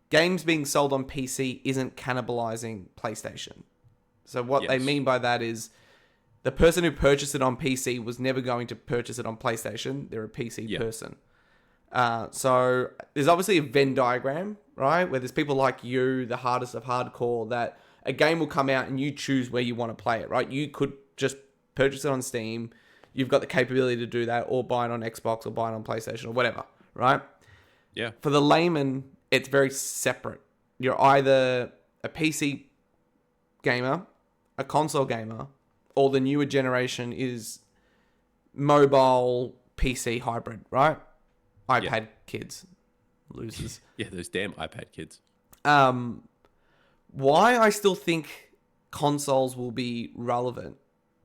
games being sold on PC isn't cannibalizing PlayStation. So what they mean by that is the person who purchased it on PC was never going to purchase it on PlayStation. They're a PC person. So there's obviously a Venn diagram, right? Where there's people like you, the hardest of hardcore, that a game will come out and you choose where you want to play it, right? You could just purchase it on Steam. You've got the capability to do that, or buy it on Xbox, or buy it on PlayStation, or whatever, right? Yeah. For the layman, it's very separate. You're either a PC gamer, a console gamer, or the newer generation is mobile PC hybrid, right? iPad kids, losers. Yeah, those damn iPad kids. Why I still think consoles will be relevant,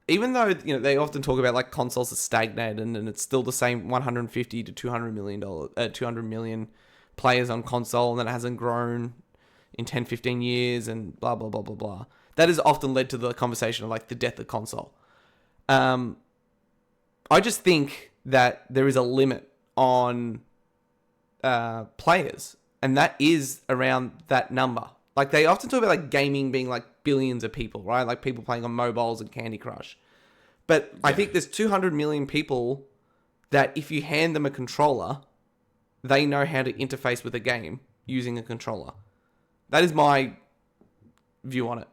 even though they often talk about like consoles are stagnated and it's still the same 150 to 200 million players on console, and then it hasn't grown in 10, 15 years and blah blah blah blah blah. That has often led to the conversation of like the death of console. I just think that there is a limit on players, and that is around that number. Like, they often talk about like gaming being like billions of people, right? Like people playing on mobiles and Candy Crush. But I think there's 200 million people that if you hand them a controller, they know how to interface with a game using a controller. That is my view on it.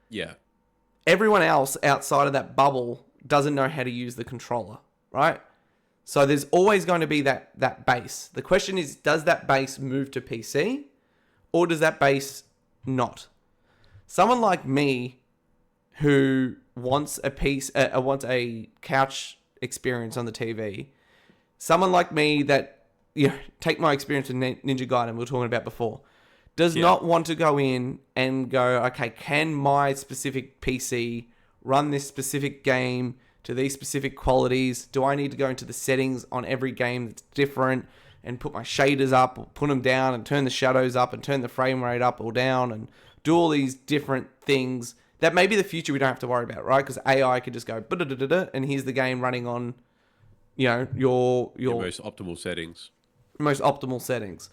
Yeah. Everyone else outside of that bubble doesn't know how to use the controller, right? So there's always going to be that base. The question is, does that base move to PC, or does that base not? Someone like me who wants wants a couch experience on the TV, someone like me that, take my experience with Ninja Gaiden we were talking about before, does not want to go in and go, okay, can my specific PC run this specific game to these specific qualities? Do I need to go into the settings on every game that's different and put my shaders up or put them down and turn the shadows up and turn the frame rate up or down and do all these different things that maybe the future we don't have to worry about, right? Because AI could just go, and here's the game running on, your most optimal settings. Most optimal settings.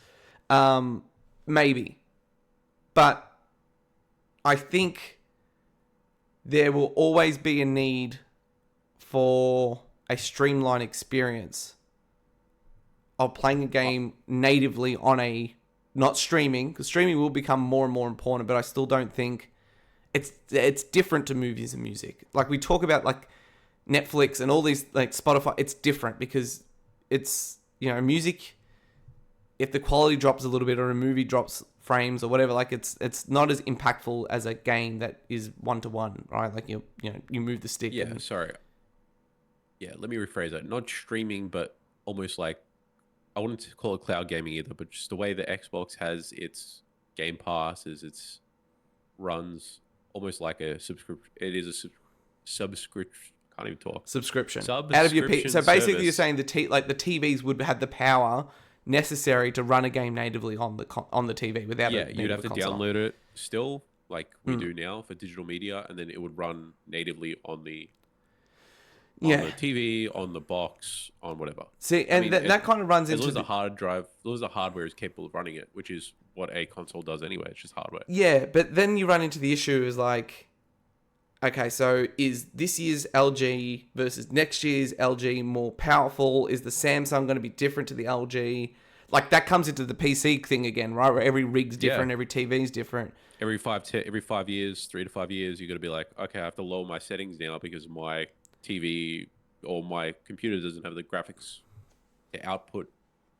Maybe. But I think there will always be a need for a streamlined experience of playing a game natively on not streaming, because streaming will become more and more important, but I still don't think it's different to movies and music. Like, we talk about like Netflix and all these, like Spotify, it's different because it's, music, if the quality drops a little bit or a movie drops frames or whatever, like it's not as impactful as a game that is 1-to-1, right? Like you move the stick. Yeah, sorry. Yeah, let me rephrase that. Not streaming, but almost like, I wouldn't call it cloud gaming either, but just the way the Xbox has its Game Pass is its runs almost like a subscription. It is a subscription. Can't even talk. Subscription. Out of your so basically, service. You're saying the TVs would have the power necessary to run a game natively on the TV without you'd have to download it still, like we do now for digital media, and then it would run natively on the TV, on the box, on whatever. See, and that kind of runs into the hard drive. As long as the hardware is capable of running it, which is what a console does anyway. It's just hardware. Yeah, but then you run into the issue is like, okay, so is this year's LG versus next year's LG more powerful? Is the Samsung going to be different to the LG? Like, that comes into the PC thing again, right? Where every rig's different, every TV's different. Every 5 years, 3 to 5 years, you got to be like, okay, I have to lower my settings now because my TV or my computer doesn't have the graphics output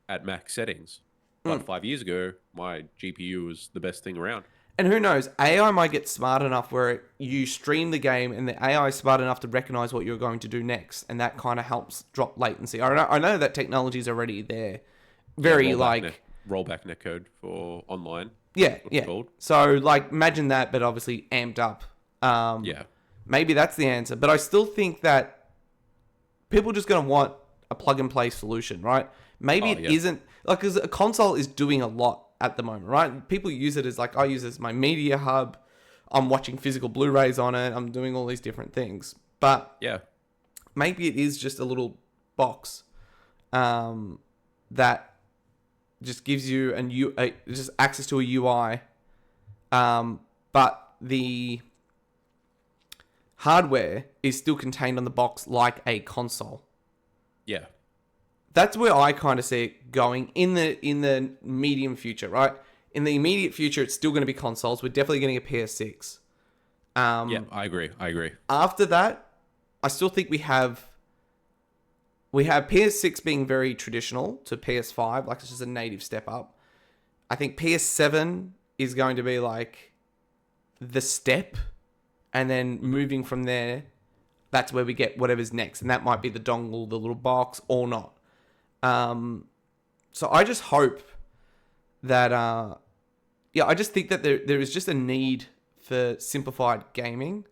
at max settings. But 5 years ago, my GPU was the best thing around. And who knows, AI might get smart enough where you stream the game and the AI is smart enough to recognize what you're going to do next, and that kind of helps drop latency. I know that technology is already there. Rollback netcode for online. Yeah. So, like, imagine that, but obviously amped up. Maybe that's the answer. But I still think that people are just going to want a plug-and-play solution, right? Maybe it isn't... Like, because a console is doing a lot at the moment, right? People use it as, like, I use it as my media hub. I'm watching physical Blu-rays on it. I'm doing all these different things. But maybe it is just a little box that just gives you just access to a UI. But the hardware is still contained on the box like a console. Yeah. That's where I kind of see it going in the medium future, right? In the immediate future, it's still going to be consoles. We're definitely getting a PS6. Yeah, I agree. I agree. After that, I still think we have PS6 being very traditional to PS5, like it's just a native step up. I think PS7 is going to be like the step, and then moving from there, that's where we get whatever's next, and that might be the dongle, the little box, or not. So I just hope that, I just think that there is just a need for simplified gaming.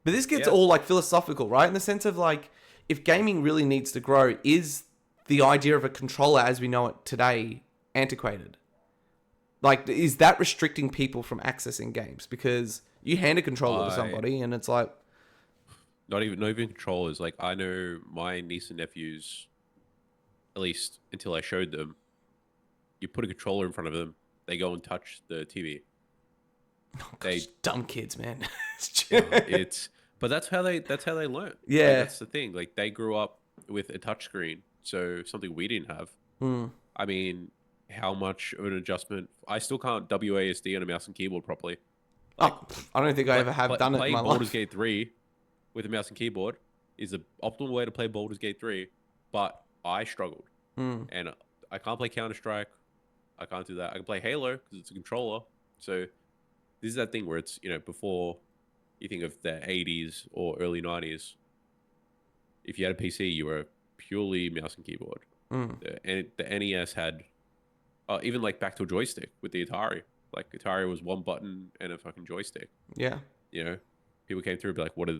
But this gets Yeah. all like philosophical, right? In the sense of like, if gaming really needs to grow, is the idea of a controller as we know it today antiquated? Like, is that restricting people from accessing games? Because you hand a controller to I somebody and it's like, not even controllers. Like I know my niece and nephews, at least until I showed them, you put a controller in front of them, they go and touch the TV. oh They gosh, dumb kids, man. it's but that's how they learn. Like Yeah. that's the thing. Like they grew up with a touchscreen, so something we didn't have. Hmm. I mean, how much of an adjustment? I still can't WASD on a mouse and keyboard properly. Like Oh, I don't think I ever have done it in my playing Baldur's life. Gate 3 with a mouse and keyboard is the optimal way to play Baldur's Gate 3, but I struggled. Hmm. And I can't play Counter Strike. I can't do that. I can play Halo because it's a controller. So this is that thing where it's before you think of the 80s or early 90s. If you had a PC, you were purely mouse and keyboard. Hmm. The NES had even like back to a joystick with the Atari. Like Atari was one button and a fucking joystick. Yeah. You know, people came through and be like, "What are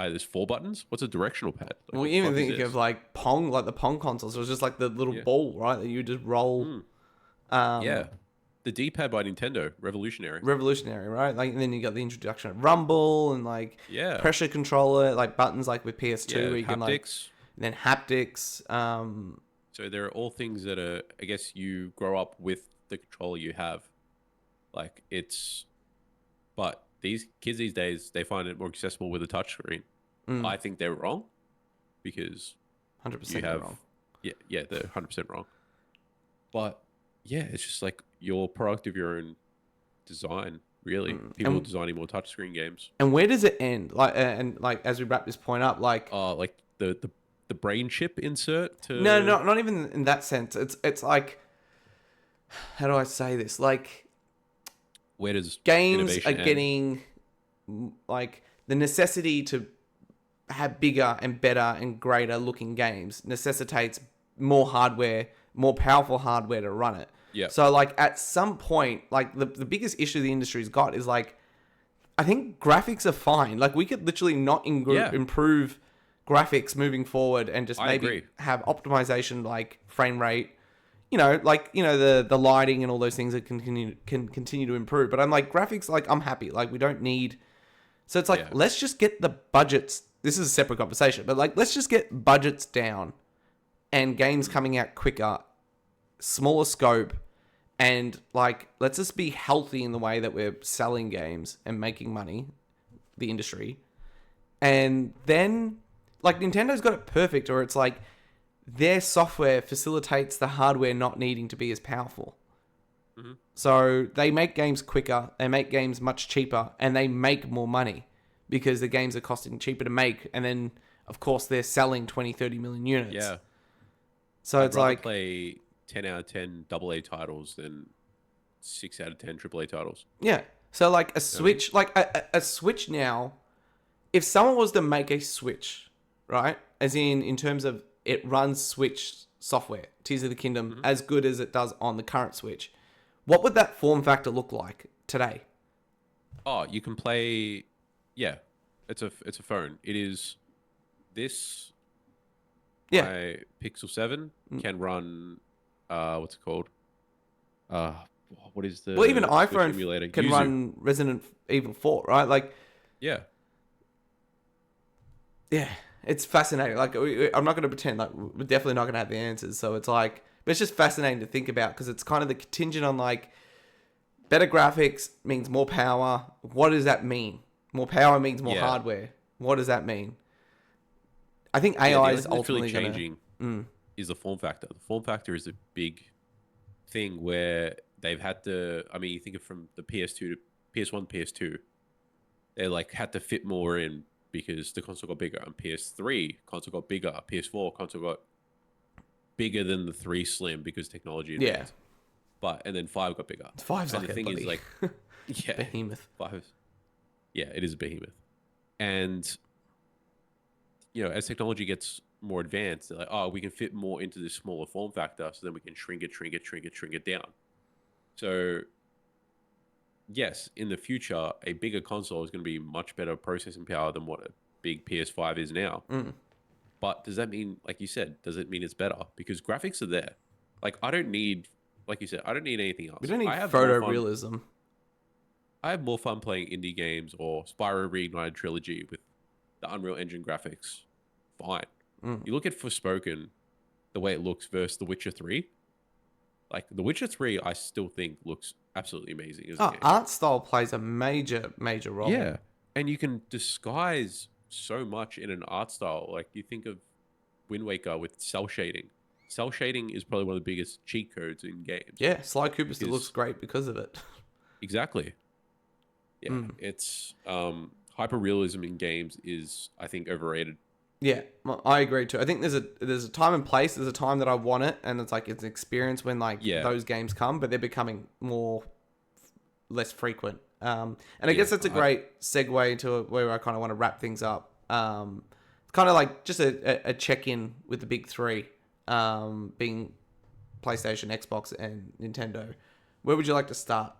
there's 4 buttons? What's a directional pad? Like Well, what the even fuck is think of this?" like Pong, like the Pong consoles. It was just like the little Yeah. ball, right? That you just roll. Mm. Um, Yeah. The D-pad by Nintendo, revolutionary. Revolutionary, right? Like, and then you got the introduction of Rumble and like Yeah. pressure controller, like buttons like with PS2 Yeah. where you can like, Haptics. and then haptics. So there are all things that are, I guess, you grow up with the controller you have. Like but these kids these days, they find it more accessible with a touchscreen. I think they're wrong because 100% you they're have, wrong. yeah, they're 100% wrong. But yeah, it's just like you're product of your own design, really. People And designing more touchscreen games. and where does it end? Like, and like as we wrap this point up, like, Like the brain chip insert no, to not even in that sense. It's like, how do I say this? Like, where does games are innovation end? getting like the necessity to have bigger and better and greater looking games necessitates more hardware, more powerful hardware to run it. Yeah. So like at some point, like the biggest issue the industry's got is like, I think graphics are fine. Like we could literally not Yeah. improve graphics moving forward and just I maybe agree. have optimization like frame rate. The lighting and all those things that can continue to improve. But I'm like graphics, like I'm happy. Like we don't need. So it's like Yeah. let's just get the budgets. This is a separate conversation, but like let's just get budgets down and games coming out quicker, smaller scope, and like let's just be healthy in the way that we're selling games and making money, the industry. And then like Nintendo's got it perfect, or it's like their software facilitates the hardware not needing to be as powerful. So they make games quicker, they make games much cheaper, and they make more money because the games are costing cheaper to make. And then, of course, they're selling 20, 30 million units. Yeah. So I'd it's rather like, play 10 out of 10 AA titles than 6 out of 10 AAA titles. yeah. So like a You know what I mean? Switch, like a Switch now, if someone was to make a Switch, right? As in terms of it runs Switch software, Tears of the Kingdom, as good as it does on the current Switch, what would that form factor look like today? Oh, you can play. Yeah, it's a phone. It is this. Yeah. My Pixel 7 can run. What's it called? Uh, what is the Well, even Switch iPhone emulator? can Yuzu. run Resident Evil 4, right? Like, Yeah, yeah, it's fascinating. Like, I'm not going to pretend like we're definitely not going to have the answers. So it's like, but it's just fascinating to think about because it's kind of the contingent on like better graphics means more power. What does that mean? More power means more Yeah. hardware. What does that mean? I think yeah. The AI only is thing that's really ultimately going to. changing is the form factor. The form factor is a big thing where they've had to. I mean, you think of from the PS2 to PS1, PS2. they like had to fit more in because the console got bigger. And PS3 console got bigger. PS4 console got bigger than the 3 Slim because technology Yeah. advanced. But and then 5 got bigger. Five's And like the a thing is bloody like, yeah, behemoth. 5, yeah, it is a behemoth. And as technology gets more advanced, they're like, oh, we can fit more into this smaller form factor, so then we can shrink it down. So yes, in the future, a bigger console is going to be much better processing power than what a big PS5 is now. Mm. But does that mean, like you said, does it mean it's better? Because graphics are there. Like I don't need, like you said, I don't need anything We else. don't need I have more fun. photorealism. I have more fun playing indie games or Spyro Reignited Trilogy with the Unreal Engine graphics. Fine. Mm. You look at Forspoken, the way it looks versus The Witcher 3. Like The Witcher 3, I still think looks absolutely amazing as a game. Art style plays a major, major role. Yeah. And you can disguise so much in an art style. Like you think of Wind Waker with cell shading. Cell shading is probably one of the biggest cheat codes in games. Yeah, Sly Cooper still looks Because great because of it. exactly. Yeah. It's hyper realism in games is I think overrated. Yeah, I agree too. I think there's a time and place. There's a time that I want it, and it's like it's an experience when like Yeah. those games come, but they're becoming less frequent. And I Yeah, guess that's a great segue into where I kind of want to wrap things up. Kind of like just a check in with the big three, being PlayStation, Xbox, and Nintendo. Where would you like to start?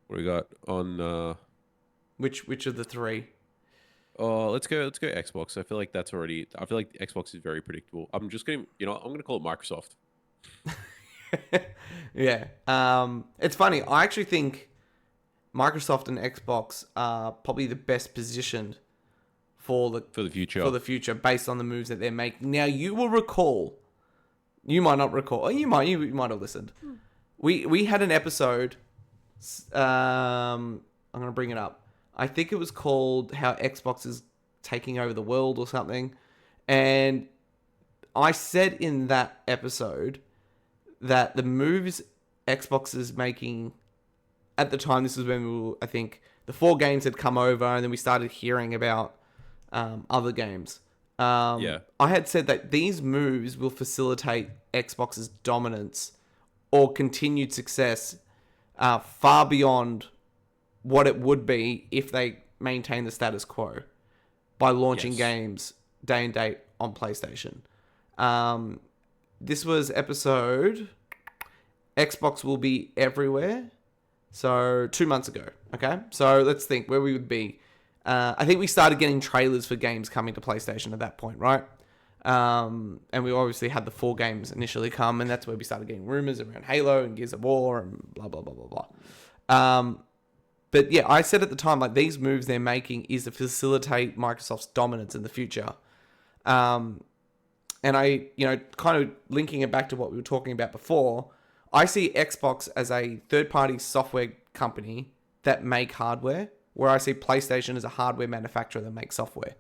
What do we got on Which of the three? oh, let's go Xbox. I feel like I feel like Xbox is very predictable. I'm just going to, I'm going to call it Microsoft. Yeah. It's funny. I actually think Microsoft and Xbox are probably the best positioned for the future. For the future, based on the moves that they're making. Now, you will recall. You might not recall. Or you might have listened. We had an episode. I'm gonna bring it up. I think it was called "How Xbox is Taking Over the World" or something, and I said in that episode that the moves Xbox is making at the time, this was when I think the 4 games had come over, and then we started hearing about other games. Yeah. I had said that these moves will facilitate Xbox's dominance or continued success far beyond what it would be if they maintain the status quo by launching games day and date on PlayStation. This was episode Xbox will be everywhere. So 2 months ago. Okay. So let's think where we would be. I think we started getting trailers for games coming to PlayStation at that point, right? And we obviously had the 4 games initially come, and that's where we started getting rumors around Halo and Gears of War and blah, blah, blah, blah, blah. But yeah, I said at the time, like, these moves they're making is to facilitate Microsoft's dominance in the future. And I, kind of linking it back to what we were talking about before, I see Xbox as a third-party software company that make hardware, where I see PlayStation as a hardware manufacturer that makes software.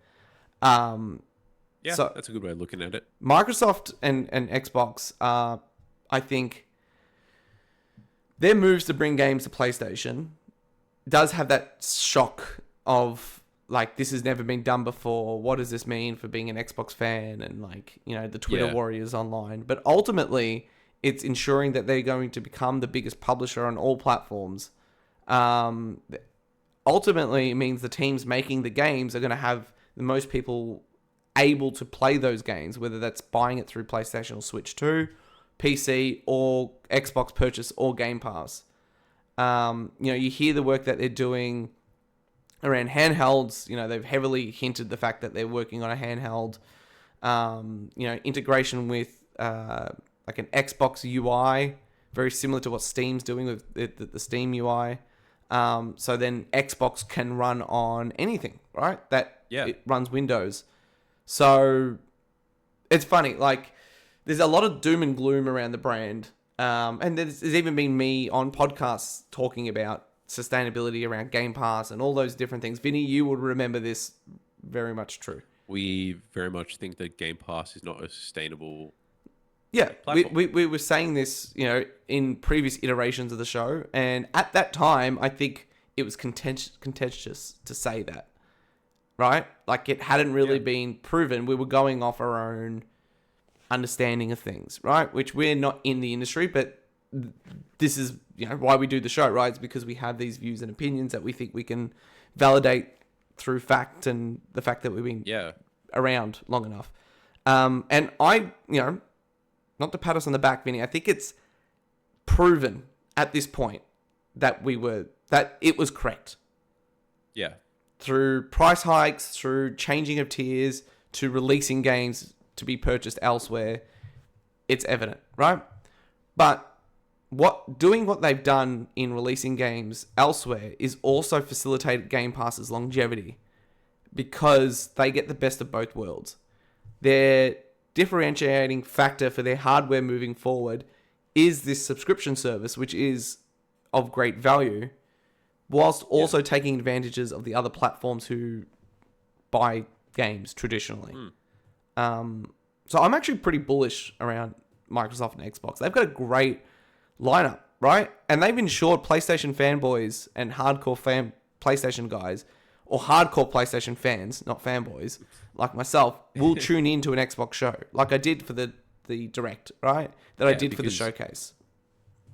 Yeah, so that's a good way of looking at it. Microsoft and Xbox, I think, their moves to bring games to PlayStation does have that shock of, like, this has never been done before. What does this mean for being an Xbox fan? And, like, the Twitter warriors online. But ultimately, it's ensuring that they're going to become the biggest publisher on all platforms. Ultimately, it means the teams making the games are going to have the most people able to play those games, whether that's buying it through PlayStation or Switch 2, PC, or Xbox purchase or Game Pass. You hear the work that they're doing around handhelds. They've heavily hinted the fact that they're working on a handheld. Integration with like an Xbox UI, very similar to what Steam's doing with the Steam UI. So then Xbox can run on anything, right? It runs Windows. So it's funny, like, there's a lot of doom and gloom around the brand. And there's even been me on podcasts talking about sustainability around Game Pass and all those different things. Vinny, you would remember this very much true. We very much think that Game Pass is not a sustainable platform. We were saying this, in previous iterations of the show. And at that time, I think it was contentious to say that, right? Like it hadn't really been proven. We were going off our own understanding of things, right? Which we're not in the industry, but this is why we do the show, right? It's because we have these views and opinions that we think we can validate through fact and the fact that we've been around long enough. And I, not to pat us on the back, Vinny, I think it's proven at this point that it was correct. Yeah. Through price hikes, through changing of tiers, to releasing games to be purchased elsewhere, it's evident, right? But doing what they've done in releasing games elsewhere is also facilitated Game Pass's longevity because they get the best of both worlds. Their differentiating factor for their hardware moving forward is this subscription service, which is of great value, whilst also taking advantages of the other platforms who buy games traditionally. So I'm actually pretty bullish around Microsoft and Xbox. They've got a great lineup, right? And they've ensured PlayStation fanboys and hardcore PlayStation guys, or hardcore PlayStation fans, not fanboys, like myself, will tune into an Xbox show, like I did for the Direct, right? That I did for the showcase.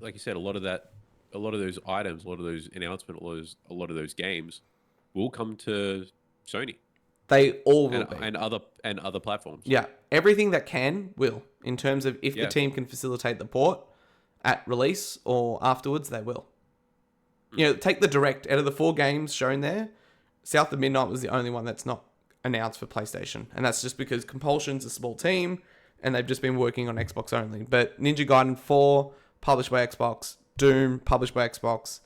Like you said, a lot of those items, a lot of those announcements, a lot of those games will come to Sony. They all will be. And other platforms. Yeah. Everything that will. In terms of if the team can facilitate the port at release or afterwards, they will. Take the Direct. Out of the 4 games shown there, South of Midnight was the only one that's not announced for PlayStation. And that's just because Compulsion's a small team and they've just been working on Xbox only. But Ninja Gaiden 4, published by Xbox. Doom, published by Xbox.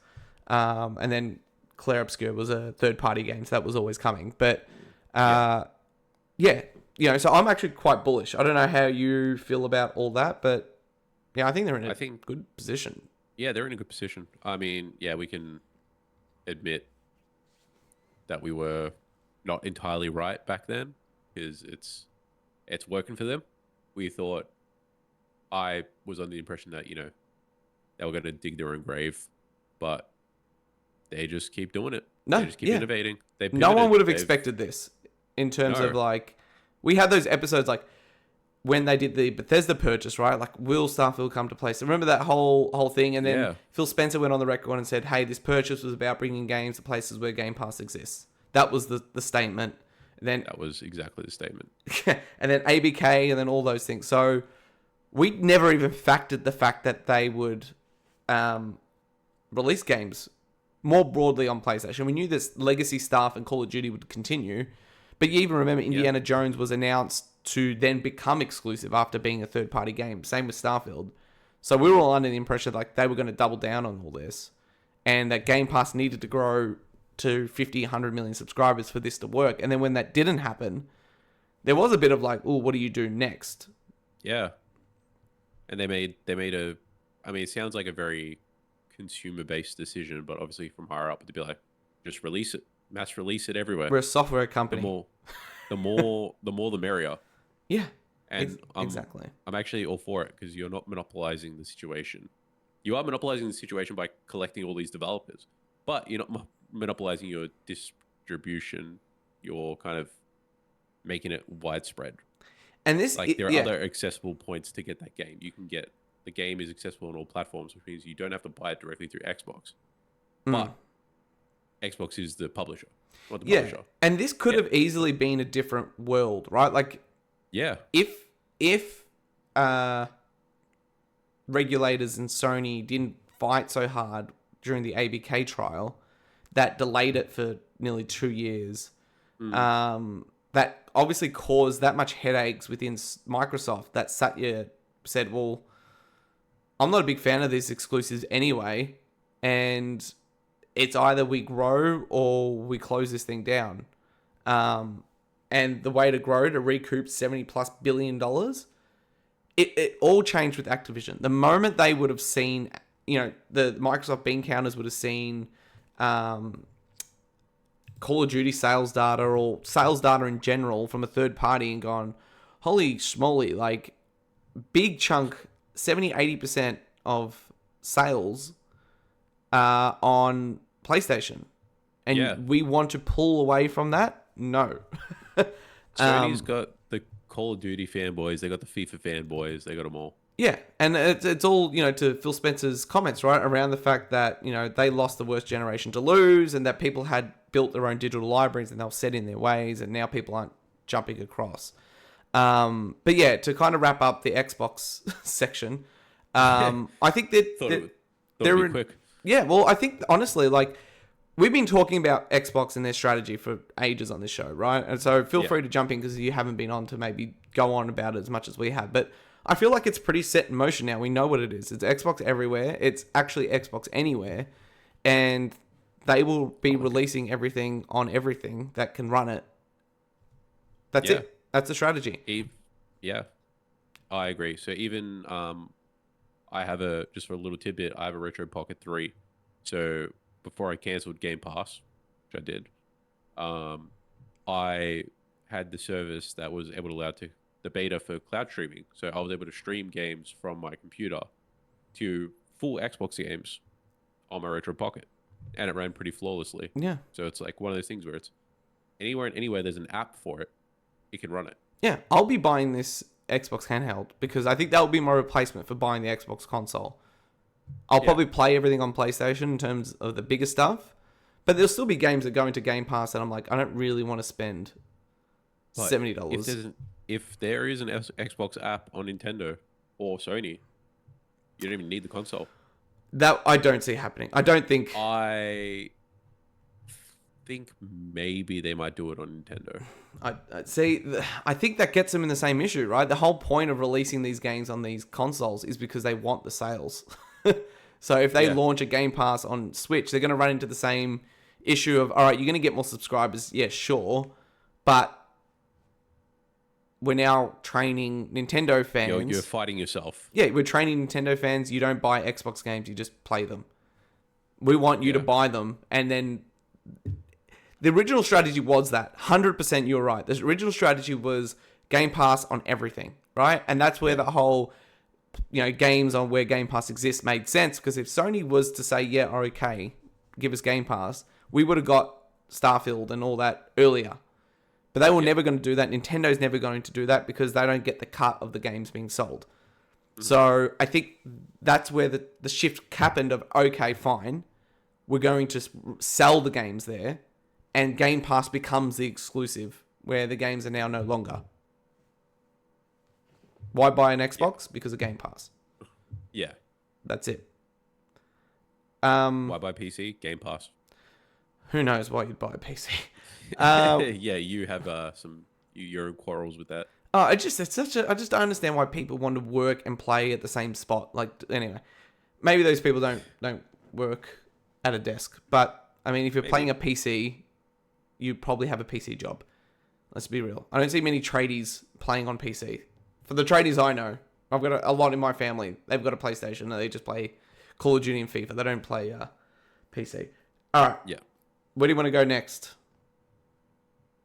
And then Claire Obscure was a third-party game, so that was always coming. But, so I'm actually quite bullish. I don't know how you feel about all that, but, I think they're in a good position. Yeah, they're in a good position. I mean, we can admit that we were not entirely right back then, because it's working for them. We thought, I was under the impression that, they were going to dig their own grave, but they just keep doing it. No, they just keep innovating. No one would have expected this in terms of we had those episodes when they did the Bethesda purchase, right? Like, will Starfield come to place? Remember that whole thing? And then Phil Spencer went on the record and said, hey, this purchase was about bringing games to places where Game Pass exists. That was the statement. And then that was exactly the statement. And then ABK and then all those things. So we never even factored the fact that they would release games more broadly on PlayStation. We knew this legacy stuff and Call of Duty would continue. But you even remember Indiana Jones was announced to then become exclusive after being a third-party game. Same with Starfield. So we were all under the impression they were going to double down on all this. And that Game Pass needed to grow to 50, 100 million subscribers for this to work. And then when that didn't happen, there was a bit of what do you do next? Yeah. And they made it sounds like a very consumer-based decision, but obviously from higher up to be just release it, mass release it everywhere. We're a software company. The more the merrier. Yeah, and exactly. I'm actually all for it because you're not monopolizing the situation. You are monopolizing the situation by collecting all these developers, but you're not monopolizing your distribution. You're kind of making it widespread. And there are other accessible points to get that game. You can get the game is accessible on all platforms, which means you don't have to buy it directly through Xbox. But Xbox is the publisher. Not the publisher. And this could have easily been a different world, right? If regulators and Sony didn't fight so hard during the ABK trial, that delayed it for nearly 2 years. That obviously caused that much headaches within Microsoft that Satya said, well, I'm not a big fan of these exclusives anyway, and it's either we grow or we close this thing down. And the way to grow, to recoup $70+ billion, it all changed with Activision. The moment they would have seen, the Microsoft bean counters would have seen Call of Duty sales data or sales data in general from a third party and gone, holy schmoly, big chunk, 70-80% of sales on PlayStation. And Yeah. we want to pull away from that? No. Sony's got the Call of Duty fanboys, they got the FIFA fanboys, they got them all. Yeah, and it's all, to Phil Spencer's comments, right, around the fact that, they lost the worst generation to lose and that people had built their own digital libraries and they were set in their ways and now people aren't jumping across. But yeah, to kind of wrap up the Xbox section, I think that Thought it they're would be quick. Yeah, well, I think, honestly, like, we've been talking about Xbox and their strategy for ages on this show, right? And so feel free to jump in because you haven't been on to maybe go on about it as much as we have. But I feel like it's pretty set in motion now. We know what it is. It's Xbox everywhere. It's actually Xbox anywhere. And they will be releasing everything on everything that can run it. That's it. That's the strategy. Yeah, I agree. So even I have just for a little tidbit, I have a Retro Pocket 3. So before I cancelled Game Pass, which I did, I had the service that was able to allow the beta for cloud streaming. So I was able to stream games from my computer to full Xbox games on my Retro Pocket. And it ran pretty flawlessly. Yeah. So it's like one of those things where it's anywhere and anywhere there's an app for it, it can run it. Yeah, I'll be buying this Xbox handheld because I think that will be my replacement for buying the Xbox console. I'll probably play everything on PlayStation in terms of the bigger stuff, but there'll still be games that go into Game Pass and I'm like, I don't really want to spend $70. If there is an Xbox app on Nintendo or Sony, you don't even need the console. That I don't see happening. I don't think. I think maybe they might do it on Nintendo. I see. I think that gets them in the same issue, right? The whole point of releasing these games on these consoles is because they want the sales. So if they launch a Game Pass on Switch, they're going to run into the same issue of, all right, you're going to get more subscribers. Yeah, sure. But we're now training Nintendo fans. You're fighting yourself. Yeah, we're training Nintendo fans. You don't buy Xbox games. You just play them. We want you to buy them. And then the original strategy was that. 100% you're right. The original strategy was Game Pass on everything, right? And that's where the whole, games on where Game Pass exists made sense. Because if Sony was to say, yeah, okay, give us Game Pass, we would have got Starfield and all that earlier. But they were never going to do that. Nintendo's never going to do that because they don't get the cut of the games being sold. Mm-hmm. So I think that's where the shift happened of, okay, fine, we're going to sell the games there and Game Pass becomes the exclusive where the games are now no longer. Why buy an Xbox? Because of Game Pass. Yeah. That's it. Why buy PC? Game Pass. Who knows why you'd buy a PC? Yeah, you have your quarrels with that. I just don't understand why people want to work and play at the same spot. Like, anyway, maybe those people don't work at a desk, but I mean, if you're playing a PC, you probably have a PC job. Let's be real. I don't see many tradies playing on PC. For the tradies I know, I've got a lot in my family. They've got a PlayStation and they just play Call of Duty and FIFA. They don't play PC. All right. Yeah. Where do you want to go next?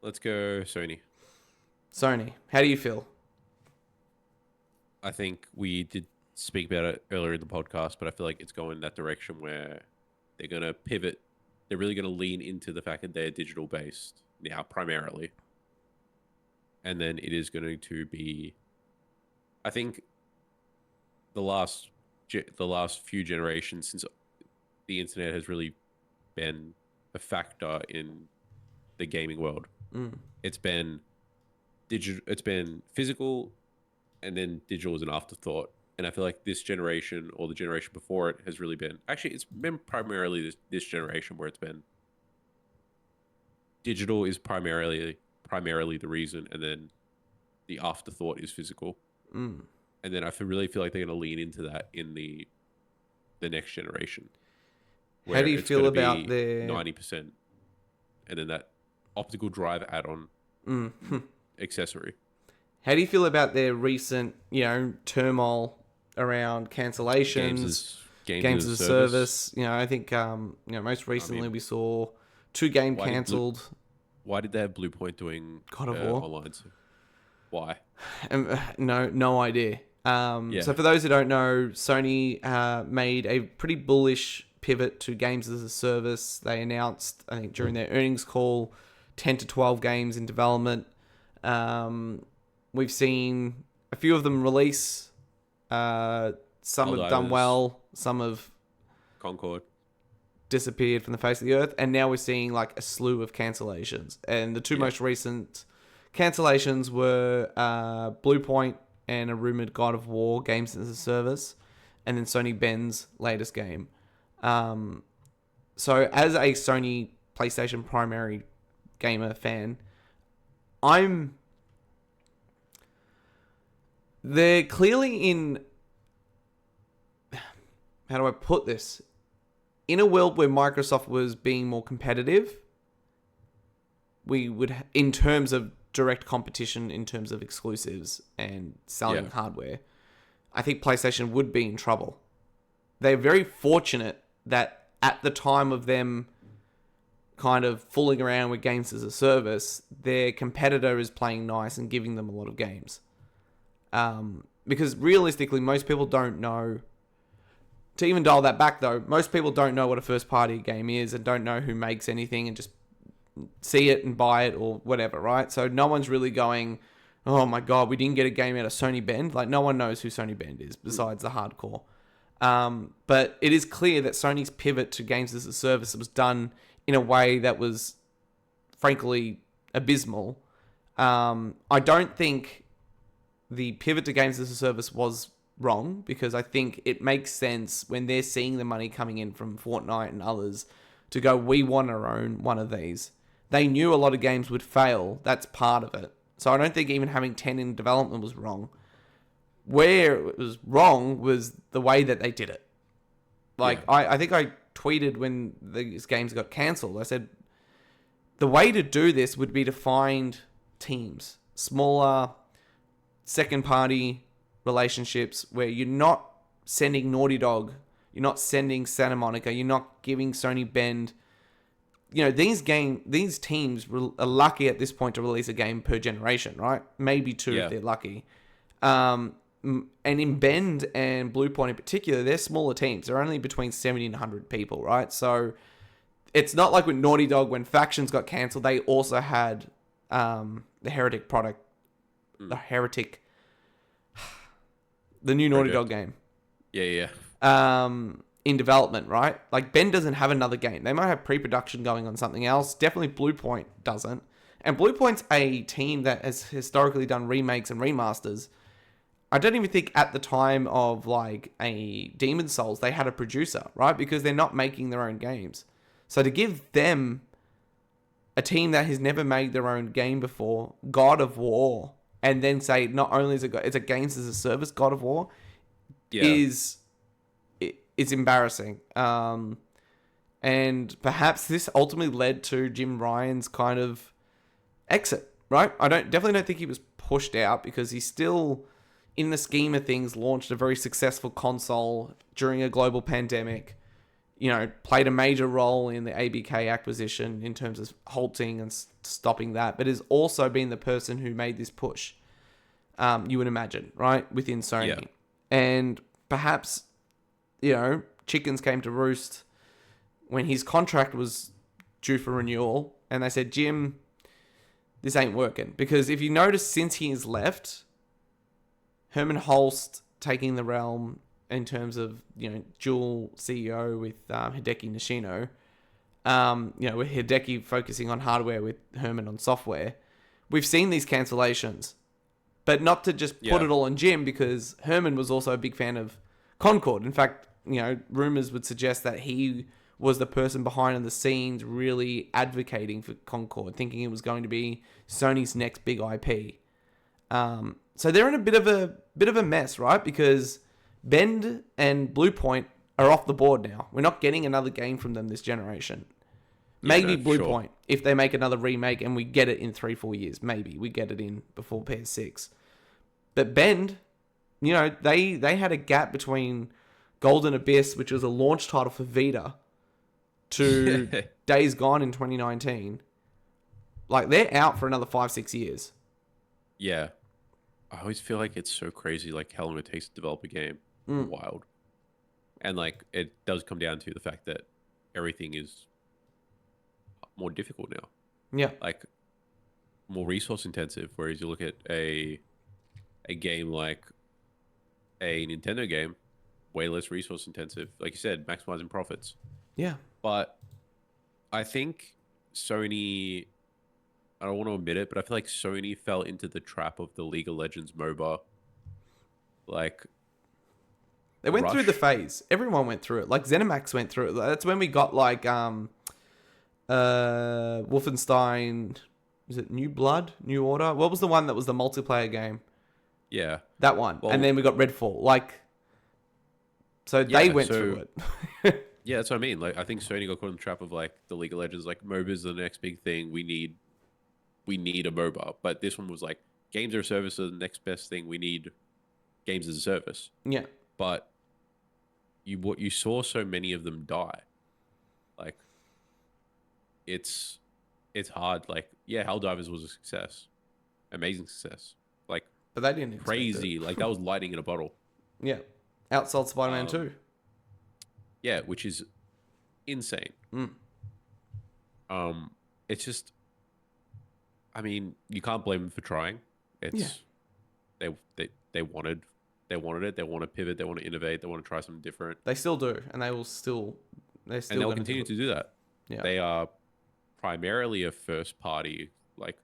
Let's go Sony. Sony. How do you feel? I think we did speak about it earlier in the podcast, but I feel like it's going in that direction where they're going to pivot. They're really going to lean into the fact that they're digital based now primarily. And then it is going to be, I think, the last few generations since the internet has really been a factor in the gaming world. It's been digital, it's been physical, and then digital is an afterthought. And I feel like this generation or the generation before it has really been, actually it's been primarily this generation where it's been digital is primarily the reason, and then the afterthought is physical. And then I really feel like they're going to lean into that in the next generation. How do you feel about their 90%, and then that optical drive add-on accessory? How do you feel about their recent, turmoil around cancellations, games as a service? I think, most recently we saw 2 games cancelled. Why did they have Blue Point doing God of War online? Why? No idea. So for those who don't know, Sony made a pretty bullish pivot to games as a service. They announced, I think, during their earnings call, 10 to 12 games in development. We've seen a few of them release. Some have done well. Some have Concord disappeared from the face of the earth. And now we're seeing like a slew of cancellations. And the two most recent cancellations were Blue Point and a rumored God of War games as a service. And then Sony Ben's latest game. So as a Sony PlayStation primary gamer fan, they're clearly in, how do I put this? In a world where Microsoft was being more competitive, we would, in terms of direct competition, in terms of exclusives and selling hardware, I think PlayStation would be in trouble. They're very fortunate that at the time of them kind of fooling around with games as a service, their competitor is playing nice and giving them a lot of games. Because realistically, most people don't know. To even dial that back, though, most people don't know what a first-party game is and don't know who makes anything and just see it and buy it or whatever, right? So no one's really going, oh my god, we didn't get a game out of Sony Bend. Like, no one knows who Sony Bend is besides the hardcore. But it is clear that Sony's pivot to games as a service was done in a way that was, frankly, abysmal. I don't think the pivot to games as a service was wrong, because I think it makes sense when they're seeing the money coming in from Fortnite and others to go, we want our own one of these. They knew a lot of games would fail. That's part of it. So I don't think even having 10 in development was wrong. Where it was wrong was the way that they did it. Like, I think I tweeted when these games got cancelled, I said, the way to do this would be to find teams, smaller, second-party relationships where you're not sending Naughty Dog, you're not sending Santa Monica, you're not giving Sony Bend. You know, these teams are lucky at this point to release a game per generation, right? Maybe two if they're lucky. And in Bend and Blue Point in particular, they're smaller teams. They're only between 70 and 100 people, right? So it's not like with Naughty Dog, when Factions got cancelled, they also had the Heretic product. The new Naughty Dog game. In development, right? Like, Ben doesn't have another game. They might have pre-production going on something else. Definitely Blue Point doesn't. And Blue Point's a team that has historically done remakes and remasters. I don't even think at the time of, like, a Demon's Souls, they had a producer, right? Because they're not making their own games. So to give them, a team that has never made their own game before, God of War, and then say not only is it's a games as a service, God of War, is embarrassing. And perhaps this ultimately led to Jim Ryan's kind of exit, right? Definitely don't think he was pushed out, because he's still, in the scheme of things, launched a very successful console during a global pandemic. You know, played a major role in the ABK acquisition in terms of halting and stopping that, but has also been the person who made this push, you would imagine, right, within Sony. Yeah. And perhaps, you know, chickens came to roost when his contract was due for renewal, and they said, Jim, this ain't working. Because if you notice, since he has left, Herman Holst taking the realm in terms of, you know, dual CEO with Hideki Nishino, you know, with Hideki focusing on hardware, with Herman on software, we've seen these cancellations. But not to just put it all on Jim, because Herman was also a big fan of Concord. In fact, you know, rumors would suggest that he was the person behind the scenes really advocating for Concord, thinking it was going to be Sony's next big IP. So they're in a bit of a mess, right? Because Bend and Blue Point are off the board now. We're not getting another game from them this generation. Maybe Blue Point, if they make another remake and we get it in 3-4 years. Maybe we get it in before PS6. But Bend, you know, they had a gap between Golden Abyss, which was a launch title for Vita, to Days Gone in 2019. Like, they're out for another 5-6 years. Yeah. I always feel like it's so crazy, like, how long it takes to develop a game. Wild. And like it does come down to the fact that everything is more difficult now. Yeah. Like more resource intensive. Whereas you look at a game like a Nintendo game, way less resource intensive. Like you said, maximizing profits. Yeah. But I think Sony, I don't want to admit it, but I feel like Sony fell into the trap of the League of Legends MOBA. Like They went through the rush. phase. Everyone went through it. Like ZeniMax went through it. That's when we got like Wolfenstein. Is it New Blood? New Order? What was the one that was the multiplayer game? Yeah. That one. And Well, then we got Redfall. Like, so they yeah. went So through it. yeah, that's what I mean. Like I think Sony got caught in the trap of like the League of Legends, like MOBA's the next big thing. We need a MOBA. But this one was like games are a service are the next best thing. We need games as a service. Yeah. But you saw so many of them die. Like it's hard. Like yeah, Helldivers was a success, amazing success, like But they didn't expect it. crazy. Like that was lightning in a bottle. Yeah. Outsold Spider-Man 2. Yeah, which is insane. Mm. It's just, I mean, you can't blame them for trying. It's they wanted it. They want to pivot. They want to innovate. They want to try something different, They still do. And they will still... They're still and they'll gonna continue do to do that. Yeah. They are primarily a first party like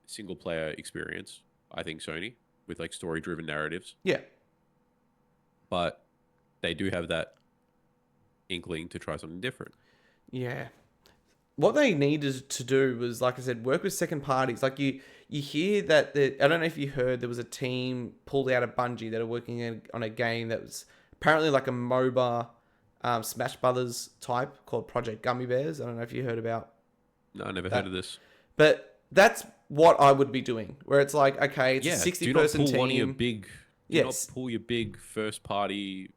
single player experience. I think Sony with like story driven narratives, Yeah. but they do have that inkling to try something different. Yeah. What they needed to do was, like I said, work with second parties. Like you hear that I don't know if you heard there was a team pulled out of Bungie that are working on a game that was apparently like a MOBA, Smash Brothers type called Project Gummy Bears. I don't know if you heard about No, I never that. heard of this. But that's what I would be doing. Where it's like, okay, it's a 60-person do not pull one of your team. big. Do Yes. not pull your big first party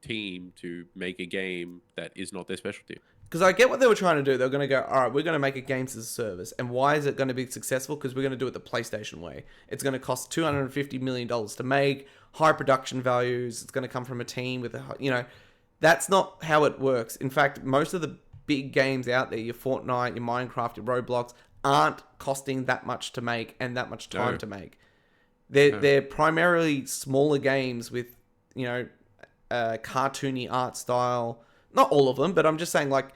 team to make a game that is not their specialty. Because I get what they were trying to do. They were going to go, all right, we're going to make a games as a service. And why is it going to be successful? Because we're going to do it the PlayStation way. It's going to cost $250 million to make, high production values. It's going to come from a team with that's not how it works. In fact, most of the big games out there, your Fortnite, your Minecraft, your Roblox, aren't costing that much to make and that much time to make. They're primarily smaller games with, cartoony art style. Not all of them, but I'm just saying, like,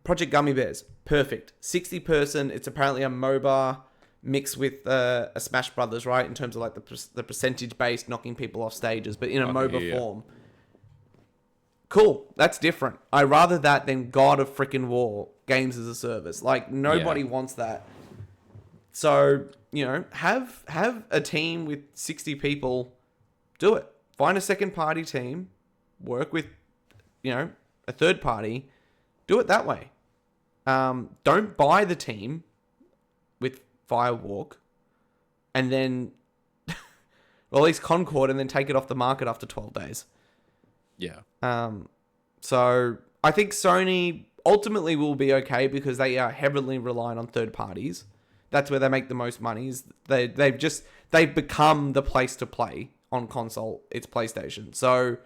Project Gummy Bears, perfect. 60-person, it's apparently a MOBA mixed with a Smash Brothers, right? In terms of, like, the percentage-based knocking people off stages, but in a MOBA form. Cool, that's different. I rather that than God of Frickin' War, games as a service. Like, nobody wants that. So, have a team with 60 people, do it. Find a second-party team, work with a third party, do it that way. Don't buy the team with Firewalk and then release Concord and then take it off the market after 12 days. Yeah. So I think Sony ultimately will be okay because they are heavily reliant on third parties. That's where they make the most money. They've become the place to play on console. It's PlayStation. So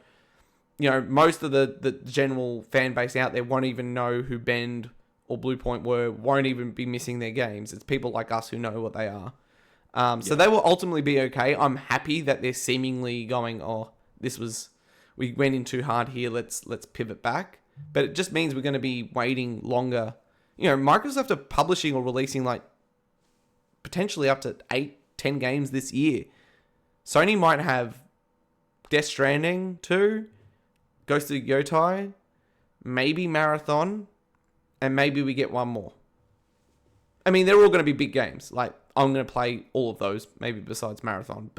most of the general fan base out there won't even know who Bend or Bluepoint won't even be missing their games. It's people like us who know what they are. So they will ultimately be okay. I'm happy that they're seemingly going, we went in too hard here, let's pivot back. But it just means we're going to be waiting longer. Microsoft are publishing or releasing like potentially up to 8-10 games this year. Sony might have Death Stranding 2, Ghost of Yotai, maybe Marathon, and maybe we get one more. I mean, they're all going to be big games. Like, I'm going to play all of those, maybe besides Marathon.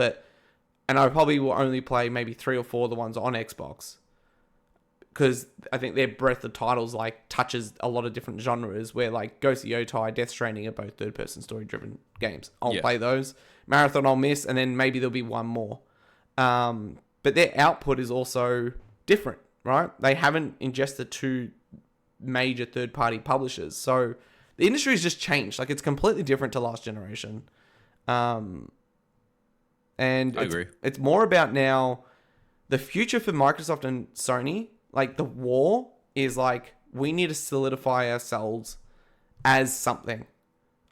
And I probably will only play maybe 3 or 4 of the ones on Xbox. Because I think their breadth of titles, like, touches a lot of different genres, where, like, Ghost of Yotai, Death Stranding are both third-person story-driven games. I'll play those. Marathon I'll miss, and then maybe there'll be one more. But their output is also different, right? They haven't ingested 2 major third-party publishers. So the industry has just changed. Like, it's completely different to last generation. And I agree. It's more about now the future for Microsoft and Sony, like the war is like, we need to solidify ourselves as something.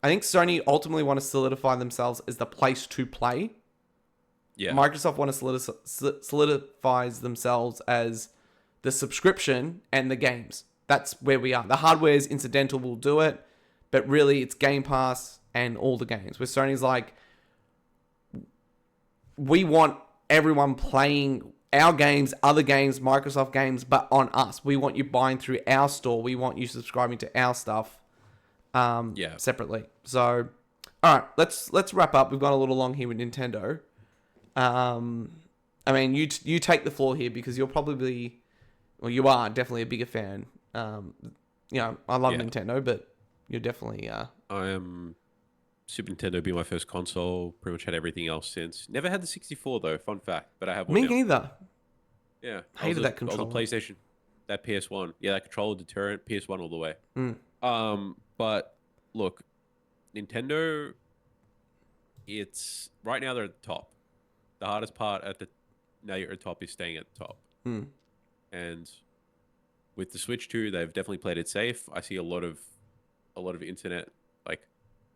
I think Sony ultimately want to solidify themselves as the place to play. Yeah. Microsoft want to solidify themselves as the subscription and the games. That's where we are. The hardware is incidental, will do it, but really it's Game Pass and all the games. Where Sony's like, we want everyone playing our games, other games, Microsoft games, but on us. We want you buying through our store. We want you subscribing to our stuff separately. So, all right, let's wrap up. We've gone a little long here with Nintendo. I mean, you take the floor here because you're probably, well, you are definitely a bigger fan. I love Nintendo, but you're definitely... I am... Super Nintendo being my first console. Pretty much had everything else since. Never had the 64 though. Fun fact, but I have one. Me now. neither. Yeah, Hated that controller. I was a PlayStation. That PS1. Yeah, that controller deterrent. PS1 all the way. But look, Nintendo. It's right now they're at the top. The hardest part now you're at the top is staying at the top. And with the Switch 2, they've definitely played it safe. I see a lot of internet like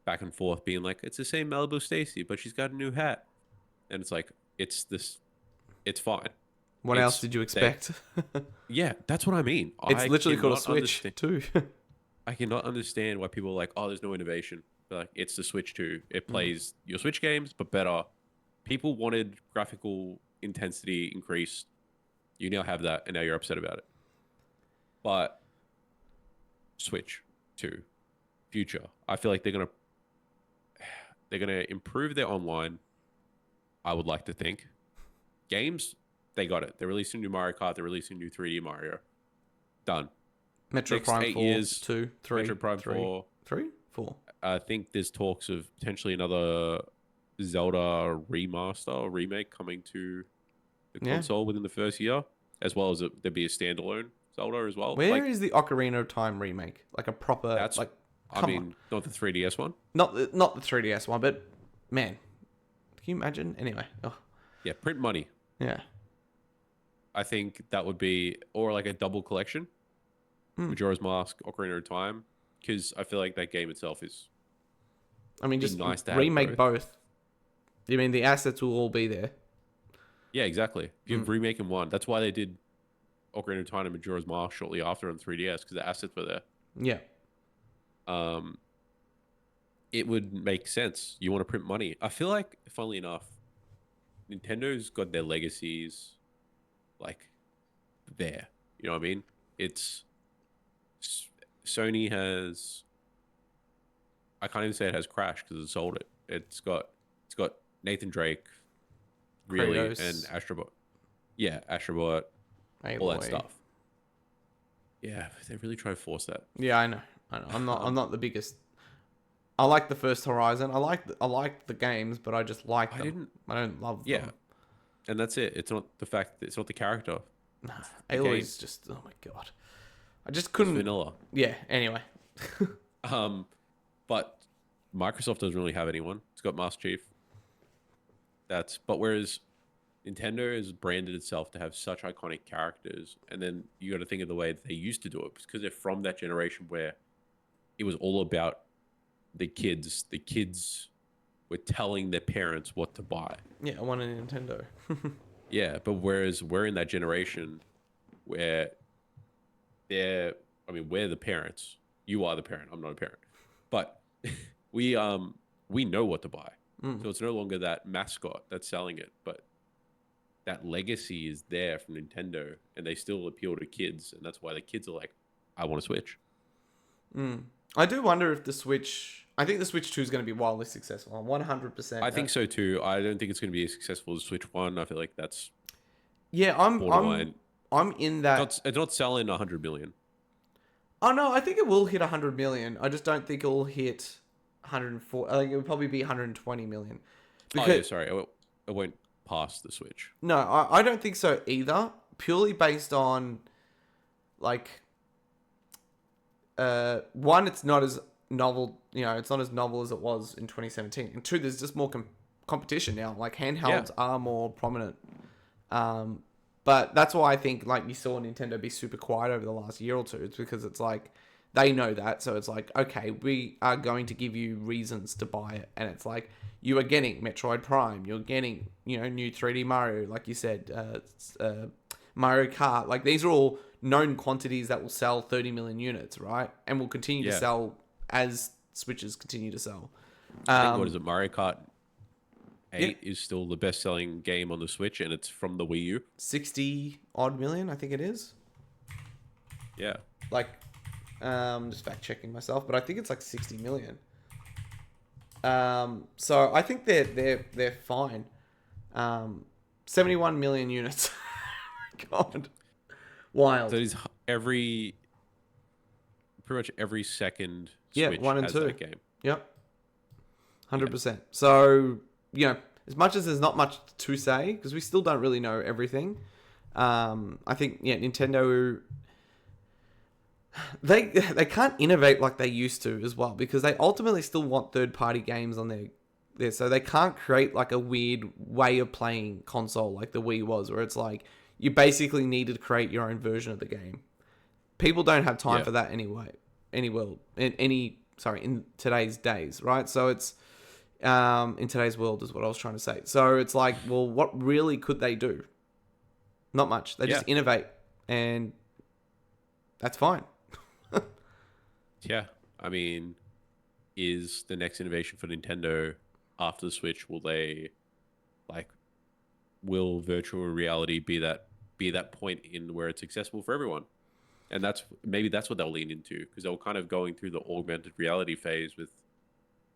back and forth being like, it's the same Malibu Stacy, but she's got a new hat. And it's like, it's fine. What else did you expect? Yeah, that's what I mean. It's literally called a Switch too. I cannot understand why people are like, oh, there's no innovation. They're like, it's the Switch 2. It plays your Switch games, but better. People wanted graphical intensity increased. You now have that, and now you're upset about it. But Switch 2, future. I feel like they're gonna improve their online. I would like to think. Games, they got it. They're releasing new Mario Kart. They're releasing new 3D Mario. Done. Metro Next Prime 8 4, years, 2, 3, Metro Prime 4. 3, 4. I think there's talks of potentially another Zelda remaster or remake coming to the console within the first year, as well as there'd be a standalone Zelda as well. Where is the Ocarina of Time remake? Like a proper, not the 3DS one. Not the 3DS one, but man, can you imagine? Anyway, yeah, print money. Yeah, I think that would be, or like a double collection, Majora's Mask, Ocarina of Time, because I feel like that game itself is. I mean, just nice to remake both. You mean the assets will all be there? Yeah, exactly. If you're remaking one, that's why they did Ocarina of Time and Majora's Mask shortly after on 3DS, because the assets were there. Yeah. It would make sense. You want to print money. I feel like, funnily enough, Nintendo's got their legacies, like, there. You know what I mean? It's Sony has. I can't even say it has Crash because it sold it. It's got Nathan Drake, really, Kratos. and Astrobot. Yeah, Astrobot, all that stuff. Yeah, they really try to force that. Yeah, I know. I'm not the biggest. I like the first Horizon. I like the games, but I just like them. I don't love them. Yeah, and that's it. It's not the fact. It's not the character. Nah, Aloy's just, oh my god. I just couldn't. It's vanilla. Yeah. Anyway. But Microsoft doesn't really have anyone. It's got Master Chief. But whereas Nintendo has branded itself to have such iconic characters, and then you got to think of the way that they used to do it, because they're from that generation where it was all about the kids. The kids were telling their parents what to buy. Yeah, I want a Nintendo. Yeah, but whereas we're in that generation where we're the parents. You are the parent. I'm not a parent. But we know what to buy. So it's no longer that mascot that's selling it, but that legacy is there from Nintendo, and they still appeal to kids, and that's why the kids are like, I want to Switch. I do wonder if the Switch... I think the Switch 2 is going to be wildly successful. 100%. I think so too. I don't think it's going to be as successful as Switch 1. I feel like that's... Yeah, I'm in that... It's not selling 100 million. Oh, no, I think it will hit 100 million. I just don't think it'll hit 104... I think it would probably be 120 million. Because, sorry. It won't pass the Switch. No, I don't think so either. Purely based on, like... one, it's not as novel, it's not as novel as it was in 2017. And two, there's just more competition now. Like, handhelds are more prominent. But that's why I think, like, you saw Nintendo be super quiet over the last year or two. It's because it's like, they know that. So it's like, okay, we are going to give you reasons to buy it. And it's like, you are getting Metroid Prime. You're getting, new 3D Mario, like you said, Mario Kart. Like, these are all known quantities that will sell 30 million units, right? And will continue to Yeah. sell as Switches continue to sell. I think, what is it, Mario Kart 8 Yeah. is still the best-selling game on the Switch, and it's from the Wii U. 60 odd million, I think it is. Yeah. Like, just fact checking myself, but I think it's like 60 million. So I think they're fine. 71 million units. God, wild. So it is pretty much every second Yeah, Switch 1 and has 2. that game. Yep, 100%. So as much as there's not much to say, because we still don't really know everything. I think Nintendo, they can't innovate like they used to as well, because they ultimately still want third party games on there, so they can't create like a weird way of playing console like the Wii was, where it's like you basically needed to create your own version of the game. People don't have time Yeah. for that anyway. In today's days, right? So it's in today's world is what I was trying to say. So it's like, well, what really could they do? Not much. They just innovate, and that's fine. Yeah. I mean, is the next innovation for Nintendo after the Switch, will virtual reality be that point in where it's accessible for everyone? And maybe that's what they'll lean into, because they were kind of going through the augmented reality phase with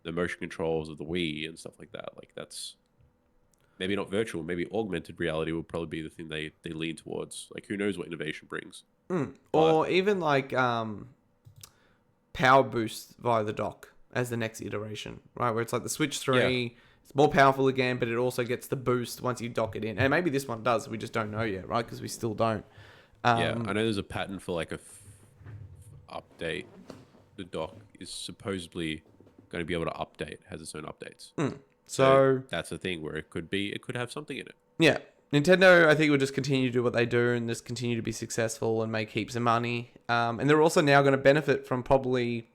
the motion controls of the Wii and stuff like that. Like, that's maybe not virtual, maybe augmented reality will probably be the thing they lean towards. Like, who knows what innovation brings? But Or even like power boost via the dock as the next iteration, right? Where it's like the Switch 3, it's more powerful again, but it also gets the boost once you dock it in. And maybe this one does. We just don't know yet, right? Because we still don't. I know there's a patent for like update. The dock is supposedly going to be able to update, has its own updates. So that's the thing where it could have something in it. yeah, Nintendo, I think, will just continue to do what they do and just continue to be successful and make heaps of money. And they're also now going to benefit from probably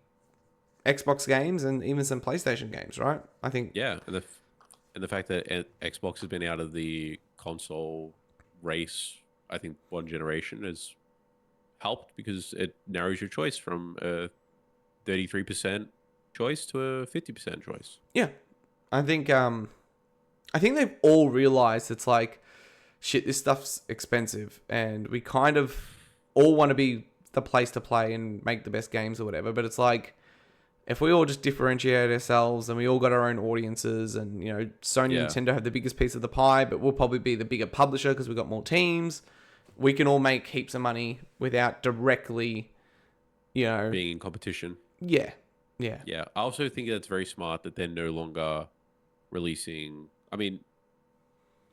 Xbox games and even some PlayStation games, right? I think. Yeah, and the fact that Xbox has been out of the console race, I think one generation, has helped, because it narrows your choice from a 33% choice to a 50% choice. Yeah, I think they've all realized it's like, shit, this stuff's expensive, and we kind of all want to be the place to play and make the best games or whatever. But it's like, if we all just differentiate ourselves and we all got our own audiences, and Sony and Nintendo have the biggest piece of the pie, but we'll probably be the bigger publisher because we've got more teams. We can all make heaps of money without directly, being in competition. Yeah. I also think that's very smart that they're no longer releasing. I mean,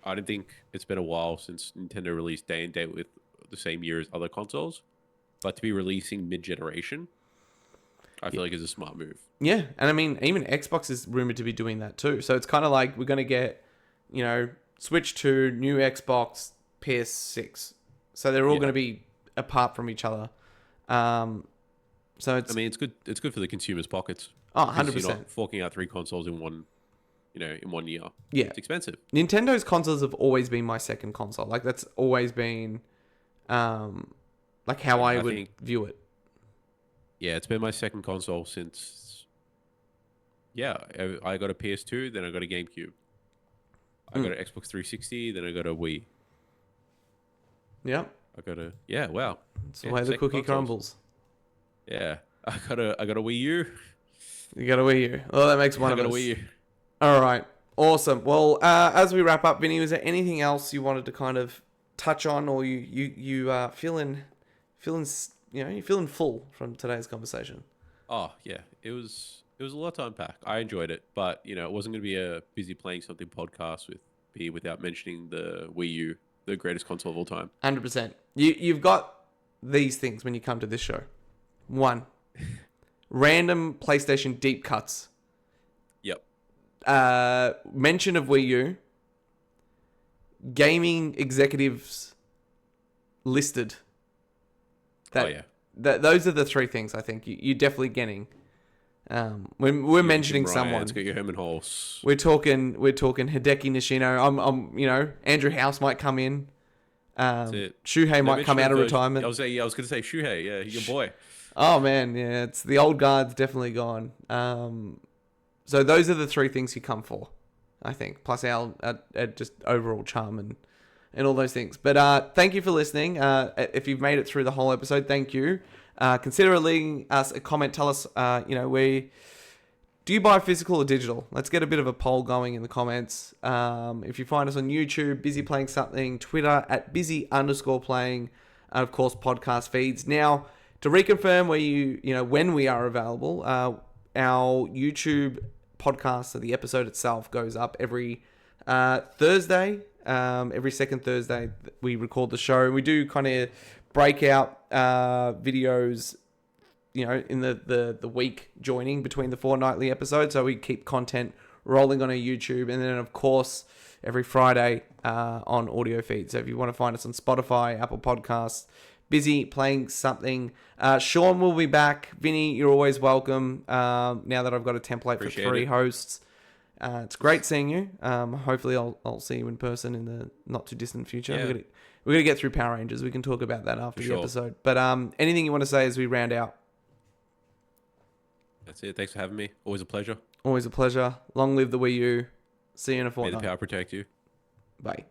I don't think it's been a while since Nintendo released day and date with the same year as other consoles, but to be releasing mid-generation, I feel like is a smart move. Yeah, and I mean, even Xbox is rumored to be doing that too. So it's kind of like we're going to get, Switch 2, new Xbox, PS6. So they're all going to be apart from each other. So it's. I mean, it's good. It's good for the consumer's pockets. Oh, because 100%. You're not forking out 3 consoles in one year. Yeah, it's expensive. Nintendo's consoles have always been my second console. Like, that's always been, like how I would view it. Yeah, it's been my second console since. Yeah, I got a PS2, then I got a GameCube. I got an Xbox 360, then I got a Wii. Yeah. Wow. It's the way the cookie crumbles. Yeah, I got a Wii U. You got a Wii U. Oh, that makes one of us. I got a Wii U. All right. Awesome. Well, as we wrap up, Vinny, was there anything else you wanted to kind of touch on, or you feeling you feeling full from today's conversation? Oh yeah, it was a lot to unpack. I enjoyed it, but it wasn't going to be a busy playing something podcast without mentioning the Wii U, the greatest console of all time. 100%. You've got these things when you come to this show. 1, random PlayStation deep cuts. Yep. Mention of Wii U. Gaming executives listed. Oh yeah. Those are the three things I think you're definitely getting. When we're mentioning someone, it's got your Herman Hulse. we're talking Hideki Nishino. Andrew House might come in. That's it. Shuhei might come out of retirement. I was going to say Shuhei. Yeah, your boy. Oh man, yeah, it's the old guard's definitely gone. So those are the three things you come for, I think. Plus our just overall charm and all those things. But thank you for listening. If you've made it through the whole episode, thank you. Consider leaving us a comment. Tell us, do you buy physical or digital? Let's get a bit of a poll going in the comments. If you find us on YouTube, Busy Playing Something, Twitter at busy_playing, and of course podcast feeds. Now, to reconfirm when we are available, our YouTube podcast, so the episode itself goes up every Thursday. Every second Thursday we record the show. We do kind of break out videos, in the week joining between the fortnightly episodes. So we keep content rolling on our YouTube. And then, of course, every Friday on audio feed. So if you want to find us on Spotify, Apple Podcasts, Busy Playing Something. Sean will be back. Vinny, you're always welcome. Now that I've got a template Appreciate for 3 it. hosts. It's great seeing you. Hopefully I'll see you in person in the not too distant future. Yeah. We're gonna get through Power Rangers. We can talk about that after For the sure. episode. But anything you want to say as we round out? That's it. Thanks for having me. Always a pleasure. Always a pleasure. Long live the Wii U. See you in a May the fortnight. power protect you. Bye.